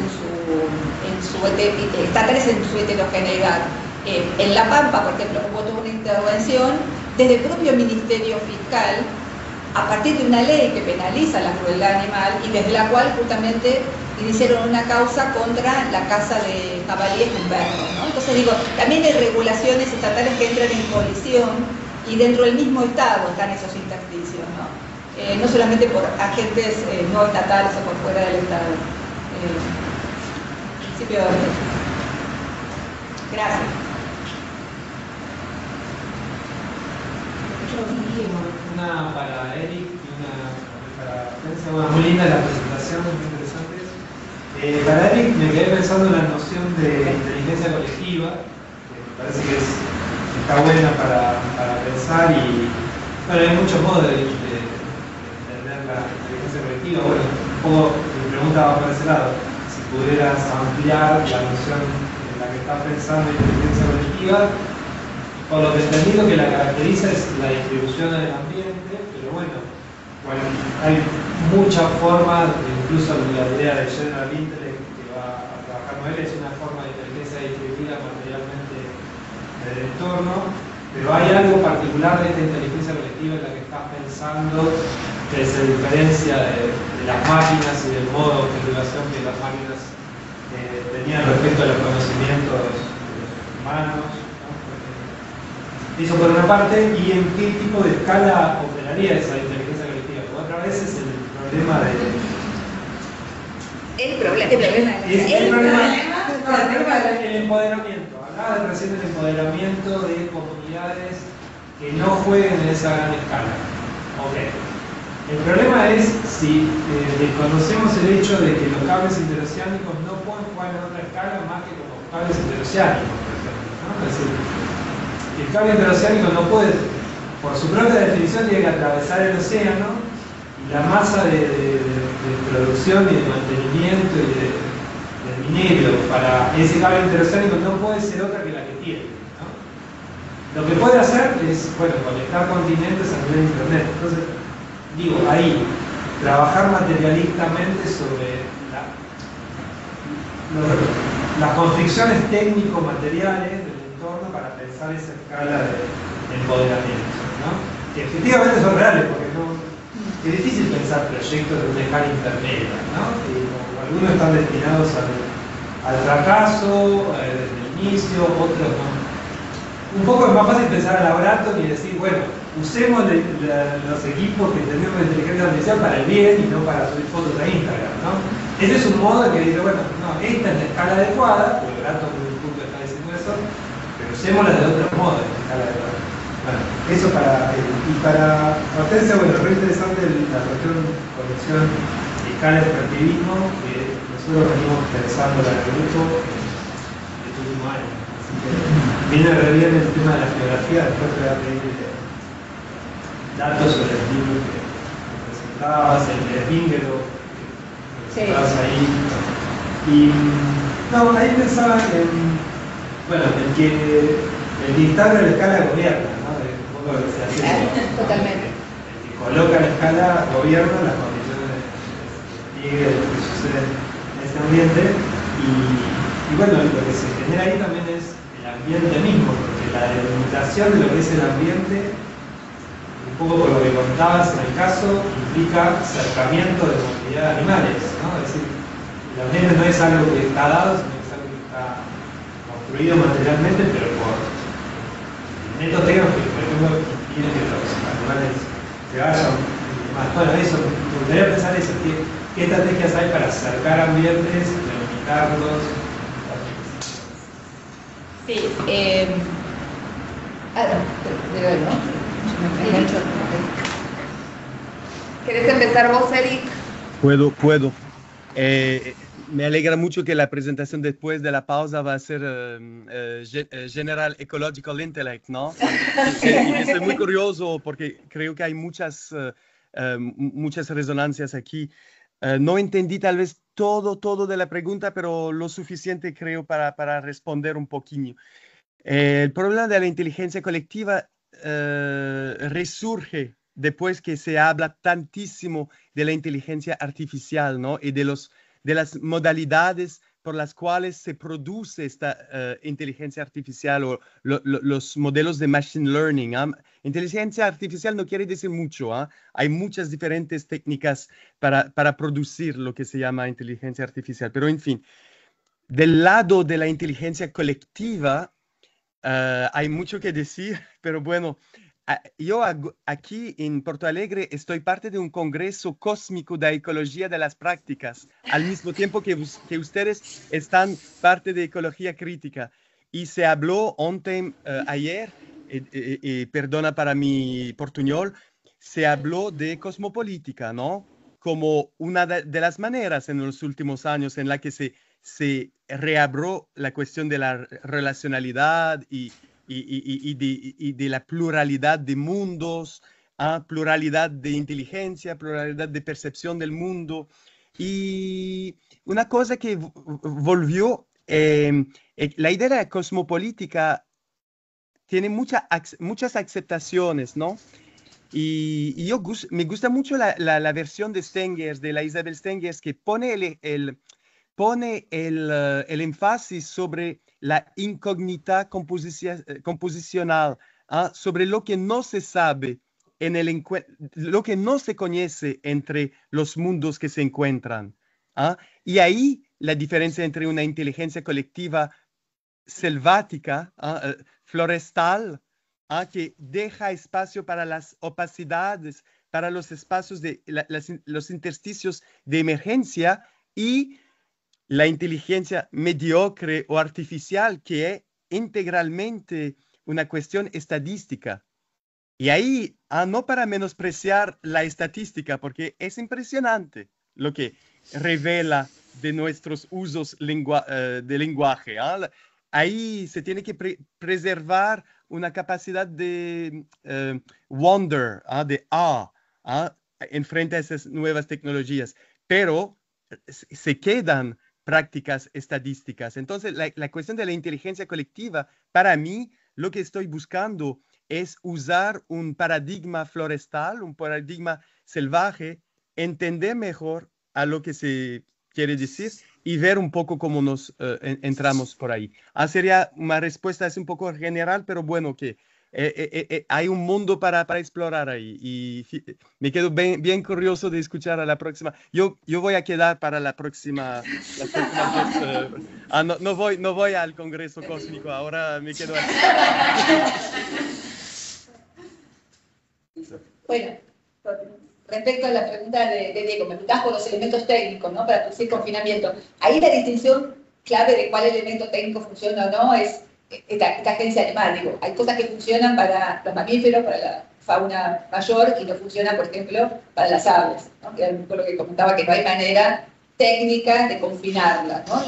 estatales en su heterogeneidad. En La Pampa, por ejemplo, hubo toda una intervención desde el propio Ministerio Fiscal a partir de una ley que penaliza la crueldad animal y desde la cual justamente iniciaron una causa contra la caza de jabalíes en perros, ¿no? Entonces digo, también hay regulaciones estatales que entran en colisión y dentro del mismo Estado están esos intersticios, ¿no? No solamente por agentes no estatales o por fuera del Estado. Principio de orden. Gracias. Una para Eric y una para Florencia. Bueno, muy linda la presentación, muy interesante. Para Eric me quedé pensando en la noción de inteligencia colectiva, que me parece que está buena para pensar, y bueno, hay muchos modos de entender la inteligencia colectiva. Bueno, un poco mi pregunta va por ese lado, si pudieras ampliar la noción en la que estás pensando en inteligencia colectiva. Por lo que entendí, lo que la caracteriza es la distribución del ambiente, pero bueno, hay muchas formas, incluso la idea de General Intellect que va a trabajar con él es una forma de inteligencia distribuida materialmente del entorno, pero hay algo particular de esta inteligencia colectiva en la que estás pensando que se diferencia de las máquinas y del modo de observación que las máquinas tenían respecto a los conocimientos de los humanos. Eso por una parte, y en qué tipo de escala operaría esa inteligencia colectiva. Porque otra vez es el problema de... El problema del empoderamiento. Hablaba recién del empoderamiento de comunidades que no jueguen en esa gran escala. Ok. El problema es si desconocemos el hecho de que los cables interoceánicos no pueden jugar en otra escala más que como cables interoceánicos, por ejemplo, ¿no? Es decir, el cable interoceánico no puede, por su propia definición, tiene que atravesar el océano, y la masa de producción y de mantenimiento y de minero para ese cable interoceánico no puede ser otra que la que tiene, ¿no? Lo que puede hacer es, bueno, conectar continentes a nivel de internet. Entonces, digo, ahí, trabajar materialistamente sobre las constricciones técnico-materiales para pensar esa escala de empoderamiento, ¿no? Que efectivamente son reales, porque es difícil pensar proyectos de una escala intermedia, ¿no? Algunos están destinados al fracaso desde el inicio, otros no. Un poco es más fácil pensar a laboratorio y decir, bueno, usemos los equipos que tenemos de inteligencia artificial para el bien y no para subir fotos a Instagram, ¿no? Ese es un modo que dice, bueno, no, esta es la escala adecuada, porque Grato en un punto está diciendo eso, pero usémosla de otro modo en la escala adecuada. Bueno, eso y para Hortensia, bueno, re interesante la cuestión conexión escala de extractivismo, que nosotros venimos pensando en el grupo este último año. Así que viene re bien el tema de la geografía, después te voy a pedir datos sobre el libro que presentabas, el de Bingero, que estabas ahí. Y no, ahí pensaba en que el dictado de la escala gobierna, ¿no? Es un poco lo que se hace. Totalmente. El que coloca la escala gobierna las condiciones de lo que sucede en ese ambiente. Y bueno, lo que se genera ahí también es el ambiente mismo, porque la delimitación de lo que es el ambiente, un poco por lo que contabas en el caso, implica acercamiento de movilidad de animales, ¿no? Es decir, el ambiente no es algo que está dado, sino que es algo que está construido materialmente, pero por elementos técnicos que, por ejemplo, impiden que los animales se vayan y demás. Bueno, eso, me gustaría pensar eso, ¿qué estrategias hay para acercar ambientes, delimitarlos? Sí, ¿no? ¿Querés empezar vos, Eric? Puedo. Me alegra mucho que la presentación después de la pausa va a ser General Ecological Intellect, ¿no? Y estoy muy curioso porque creo que hay muchas resonancias aquí. No entendí tal vez todo de la pregunta, pero lo suficiente creo para responder un poquillo. El problema de la inteligencia colectiva resurge después que se habla tantísimo de la inteligencia artificial, ¿no? Y de las modalidades por las cuales se produce esta inteligencia artificial o los modelos de machine learning. Inteligencia artificial no quiere decir mucho. Hay muchas diferentes técnicas para producir lo que se llama inteligencia artificial. Pero en fin, del lado de la inteligencia colectiva hay mucho que decir, pero bueno, yo aquí en Porto Alegre estoy parte de un congreso cósmico de ecología de las prácticas, al mismo tiempo que ustedes están parte de ecología crítica. Y se habló ayer, perdona para mi portuñol, se habló de cosmopolítica, ¿no? Como una de las maneras en los últimos años en la que se reabrió la cuestión de la relacionalidad y de la pluralidad de mundos, pluralidad de inteligencia, pluralidad de percepción del mundo. Y una cosa que volvió, la idea de la cosmopolítica tiene muchas aceptaciones, ¿no? Y me gusta mucho la versión de Stengers, de la Isabel Stengers, que pone el énfasis sobre la incógnita composicional, sobre lo que no se sabe, lo que no se conoce entre los mundos que se encuentran. Y ahí la diferencia entre una inteligencia colectiva selvática, florestal, que deja espacio para las opacidades, para los espacios los intersticios de emergencia, y la inteligencia mediocre o artificial, que es integralmente una cuestión estadística. Y ahí, no para menospreciar la estadística, porque es impresionante lo que revela de nuestros usos de lenguaje. Ahí se tiene que preservar una capacidad de wonder, de en frente a esas nuevas tecnologías, pero se quedan prácticas estadísticas. Entonces, la cuestión de la inteligencia colectiva, para mí, lo que estoy buscando es usar un paradigma florestal, un paradigma salvaje, entender mejor a lo que se quiere decir y ver un poco cómo nos entramos por ahí. Sería una respuesta así un poco general, pero bueno, que hay un mundo para explorar ahí, y me quedo bien curioso de escuchar a la próxima. Yo voy a quedar para la próxima. No voy al Congreso Cósmico, ahora me quedo aquí. Bueno, respecto a la pregunta de Diego, me preguntás por los elementos técnicos, ¿no? Para producir confinamiento. Ahí la distinción clave de cuál elemento técnico funciona o no es esta agencia animal. Digo, hay cosas que funcionan para los mamíferos, para la fauna mayor, y no funcionan, por ejemplo, para las aves, ¿no? Que era un poco lo que comentaba, que no hay manera técnica de confinarlas, ¿no?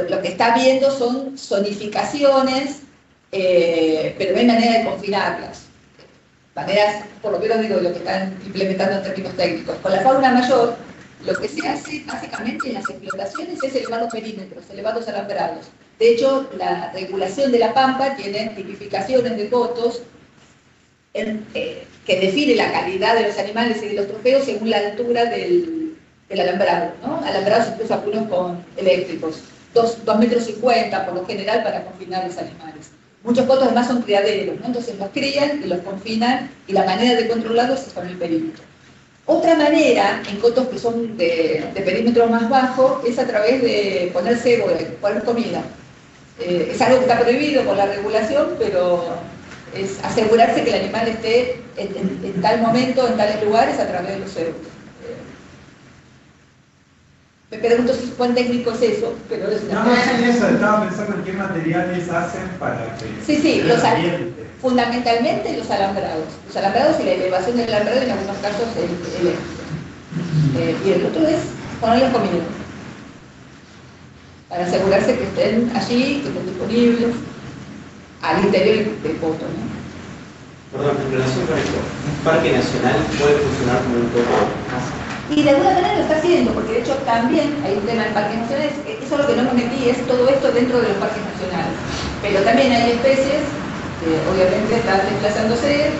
Lo que está viendo son zonificaciones, pero no hay manera de confinarlas. Maneras, por lo menos digo, lo que están implementando en términos técnicos. Con la fauna mayor, lo que se hace básicamente en las explotaciones es elevar los perímetros, elevar los alambrados. De hecho, la regulación de la Pampa tiene tipificaciones de cotos que define la calidad de los animales y de los trofeos según la altura del alambrado, ¿no? Alambrados incluso algunos con eléctricos, 2,50 metros por lo general para confinar los animales. Muchos cotos además son criaderos, ¿no? Entonces los crían y los confinan y la manera de controlarlos es con el perímetro. Otra manera, en cotos que son de perímetro más bajo, es a través de poner cebo, poner comida. Es algo que está prohibido por la regulación, pero es asegurarse que el animal esté en tal momento, en tales lugares, a través de los cebos. Me pregunto si cuán técnico es eso, pero es una... No, sí, eso, estaba pensando en qué materiales hacen para que... Sí, fundamentalmente los alambrados. Los alambrados y la elevación del alambrado, en algunos casos eléctrico. Y el otro es ponerles comida, para asegurarse que estén allí, que estén disponibles, al interior del coto, ¿no? Perdón, en relación con esto, ¿un parque nacional puede funcionar como un coto? Y de alguna manera lo está haciendo, porque de hecho también hay un tema en parques nacionales, eso es lo que no me metí, es todo esto dentro de los parques nacionales. Pero también hay especies que obviamente están desplazándose,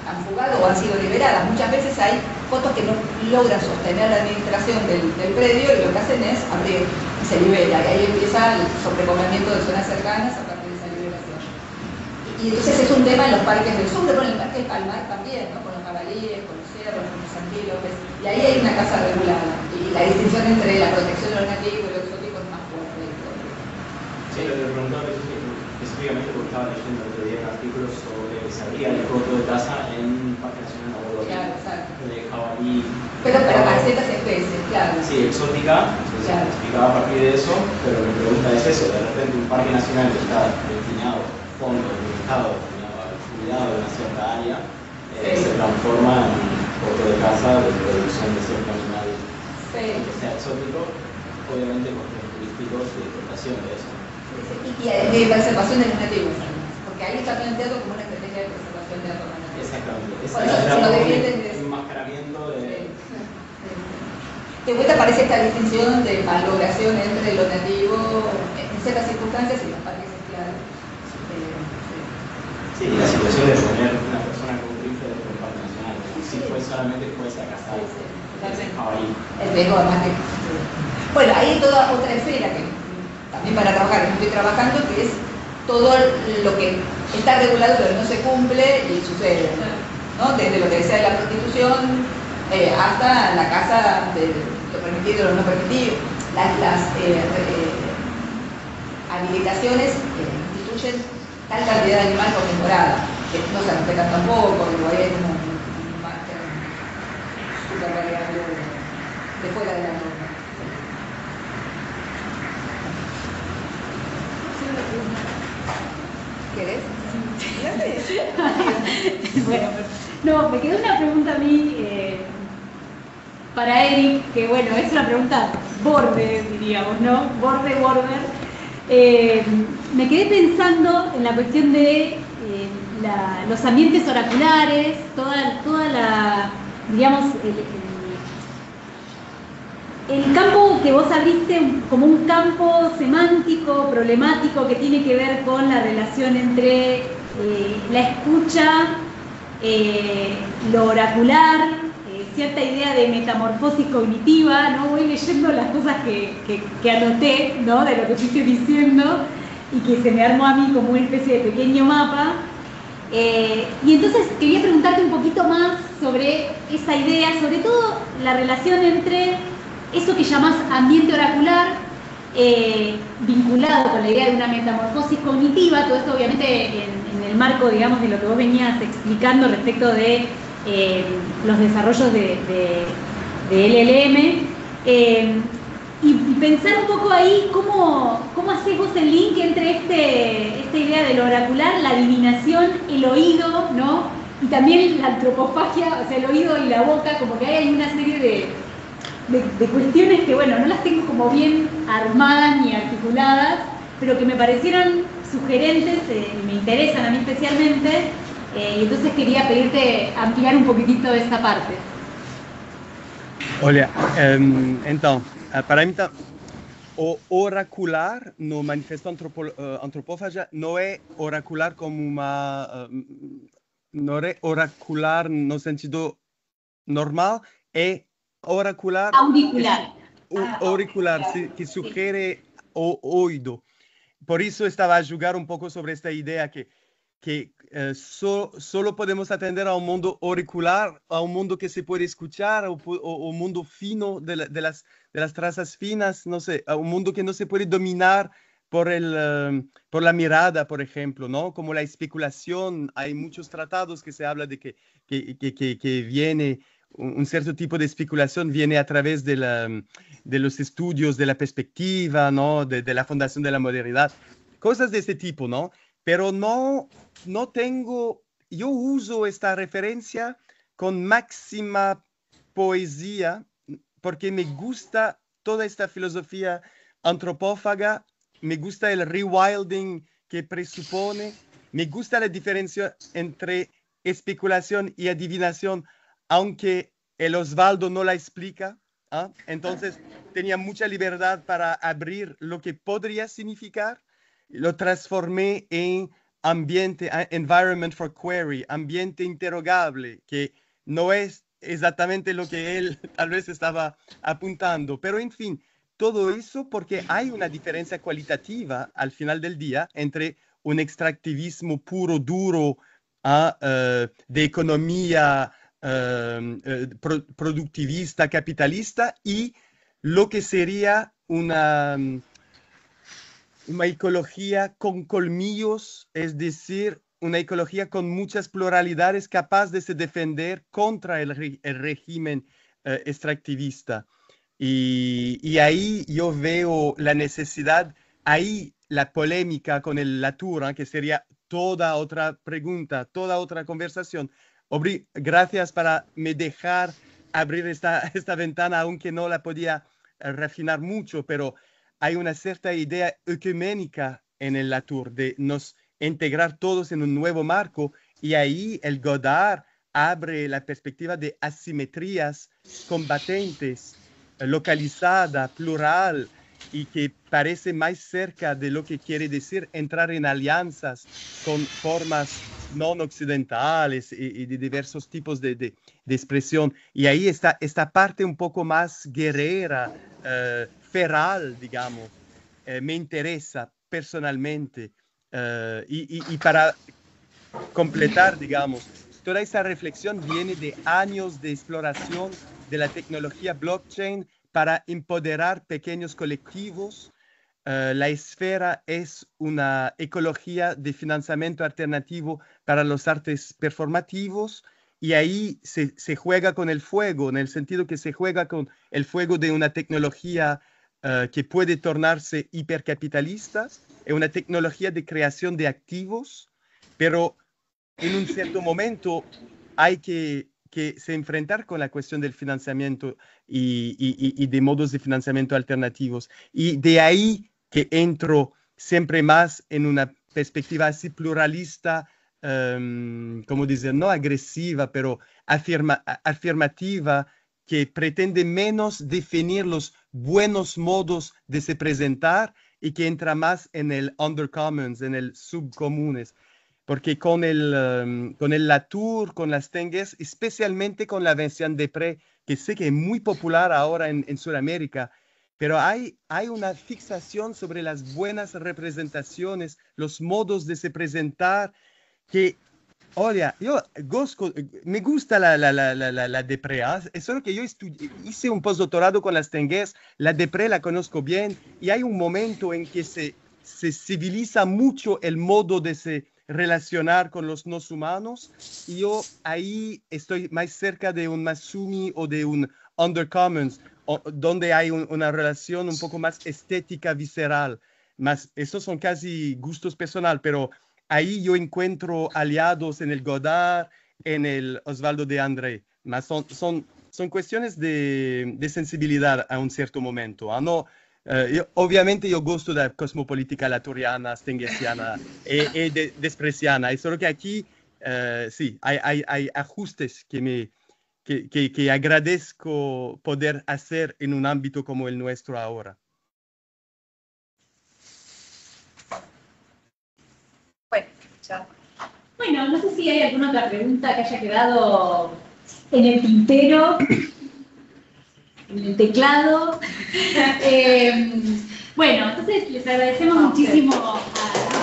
han fugado o han sido liberadas. Muchas veces hay cotos que no logran sostener la administración del predio y lo que hacen es abrir y se libera. Y ahí empieza el sobrepoblamiento de zonas cercanas a partir de esa liberación. Y entonces es un tema en los parques del sur, pero en el parque del Palmar también, ¿no? Con los jabalíes, con los ciervos, con los antílopes. Y ahí hay una casa regulada. Y la distinción entre la protección de lo nativo y lo exótico es más fuerte. Sí, lo que preguntaba específicamente porque estaba leyendo el otro día un artículo sobre que se abría el coto de caza en Parque Nacional de Borgoña. Claro, exacto. De jabalí. Pero para ciertas especies, claro. Sí, exótica, se explicaba a partir de eso, pero mi pregunta es eso, de repente un parque nacional que está destinado, fondo, dedicado al cuidado de una cierta área, se transforma en coto de caza, de producción de cierto animal que sea exótico, obviamente con fines turísticos y de explotación de eso. Y de preservación de los nativos, porque ahí está planteado como una estrategia de preservación de la fauna nativa. Exactamente. Esa Bueno, es si lo defienden el enmascaramiento de... De vuelta aparece esta distinción de valoración entre lo nativo en ciertas circunstancias y los parques aislados. Sí, y la situación de poner una persona con un rifle dentro del parque nacional, si fue solamente fuese a cazar jabalí. El riesgo además que... Bueno, ahí hay toda otra esfera que también para trabajar, que estoy trabajando, que es todo lo que está regulado pero no se cumple y sucede, ¿no? Desde lo que decía de la prostitución hasta la caza de lo permitido y lo no permitido. Las habilitaciones instituyen tal cantidad de animal por temporada, que no se respetan tampoco, digo, ahí hay como un margen súper variable de fuera de la norma. ¿Querés? Bueno, no, me quedó una pregunta a mí para Eric, que bueno, es una pregunta borde, diríamos, ¿no? Border. Me quedé pensando en la cuestión de los ambientes oraculares, toda la, digamos, el campo que vos abriste como un campo semántico, problemático, que tiene que ver con la relación entre la escucha, lo oracular, cierta idea de metamorfosis cognitiva, ¿no? Voy leyendo las cosas que anoté, ¿no? De lo que fuiste diciendo y que se me armó a mí como una especie de pequeño mapa. Y entonces quería preguntarte un poquito más sobre esa idea, sobre todo la relación entre eso que llamás ambiente oracular, vinculado con la idea de una metamorfosis cognitiva, todo esto obviamente en el marco, digamos, de lo que vos venías explicando respecto de los desarrollos de LLM, y pensar un poco ahí cómo hacés vos el link entre esta idea de lo oracular, la adivinación, el oído, ¿no? Y también la antropofagia, o sea, el oído y la boca, como que hay una serie de cuestiones que, bueno, no las tengo como bien armadas ni articuladas, pero que me parecieron sugerentes y me interesan a mí especialmente, y entonces quería pedirte ampliar un poquitito esta parte. Olha, então, para mim oracular no manifesto antropófaga no é oracular como uma não é oracular no sentido normal, é oracular Auricular. auricular, que sugiere oído. Por eso estaba a jugar un poco sobre esta idea que solo podemos atender a un mundo auricular, a un mundo que se puede escuchar, o un mundo fino de las trazas finas, no sé, a un mundo que no se puede dominar por la mirada, por ejemplo, ¿no? Como la especulación, hay muchos tratados que se habla de que viene un cierto tipo de especulación viene a través de los estudios de la perspectiva, ¿no? De la fundación de la modernidad, cosas de este tipo, ¿no? Pero no tengo, yo uso esta referencia con máxima poesía porque me gusta toda esta filosofía antropófaga, me gusta el rewilding que presupone, me gusta la diferencia entre especulación y adivinación, aunque el Osvaldo no la explica. ¿Ah? Entonces tenía mucha libertad para abrir lo que podría significar. Lo transformé en ambiente, environment for query, ambiente interrogable, que no es exactamente lo que él tal vez estaba apuntando. Pero en fin, todo eso porque hay una diferencia cualitativa al final del día entre un extractivismo puro, duro, de economía productivista, capitalista, y lo que sería una ecología con colmillos, es decir, una ecología con muchas pluralidades capaz de se defender contra el régimen extractivista. Y ahí yo veo la necesidad, ahí la polémica con el Latour, que sería toda otra pregunta, toda otra conversación. Gracias para me dejar abrir esta ventana, aunque no la podía refinar mucho, pero hay una cierta idea ecuménica en el Latour de nos integrar todos en un nuevo marco, y ahí el Godard abre la perspectiva de asimetrías combatentes, localizada, plural, y que parece más cerca de lo que quiere decir entrar en alianzas con formas no occidentales y de diversos tipos de expresión. Y ahí está esta parte un poco más guerrera, feral, digamos, me interesa personalmente. Y para completar, digamos, toda esa reflexión viene de años de exploración de la tecnología blockchain para empoderar pequeños colectivos. La esfera es una ecología de financiamiento alternativo para los artes performativos, y ahí se juega con el fuego, en el sentido que se juega con el fuego de una tecnología que puede tornarse hipercapitalista, es una tecnología de creación de activos, pero en un cierto momento hay que se enfrentar con la cuestión del financiamiento y de modos de financiamiento alternativos. Y de ahí que entro siempre más en una perspectiva así pluralista, como decir, no agresiva, pero afirmativa, que pretende menos definir los buenos modos de se presentar y que entra más en el undercommons, en el subcomunes. Porque con el Latour, con las Tengues, especialmente con la Vincent Desprez, que sé que es muy popular ahora en Sudamérica, pero hay una fixación sobre las buenas representaciones, los modos de se presentar, que, oye, me gusta la Desprez, es solo que yo hice un postdoctorado con las Tengues, la Desprez la conozco bien, y hay un momento en que se civiliza mucho el modo de se relacionar con los no humanos, y yo ahí estoy más cerca de un Masumi o de un Undercommons, donde hay una relación un poco más estética, visceral. Estos son casi gustos personales, pero ahí yo encuentro aliados en el Godard, en el Osvaldo de André. Son cuestiones de sensibilidad a un cierto momento. No, ovviamente yo gusto de la cosmopolítica laturiana, stengesiana y despreciana. Es solo que aquí sí, hay ajustes que agradezco poder hacer en un ámbito como el nuestro ahora. Ya. Bueno, no sé si hay alguna otra pregunta que haya quedado en el tintero, en el teclado. Bueno, entonces les agradecemos muchísimo a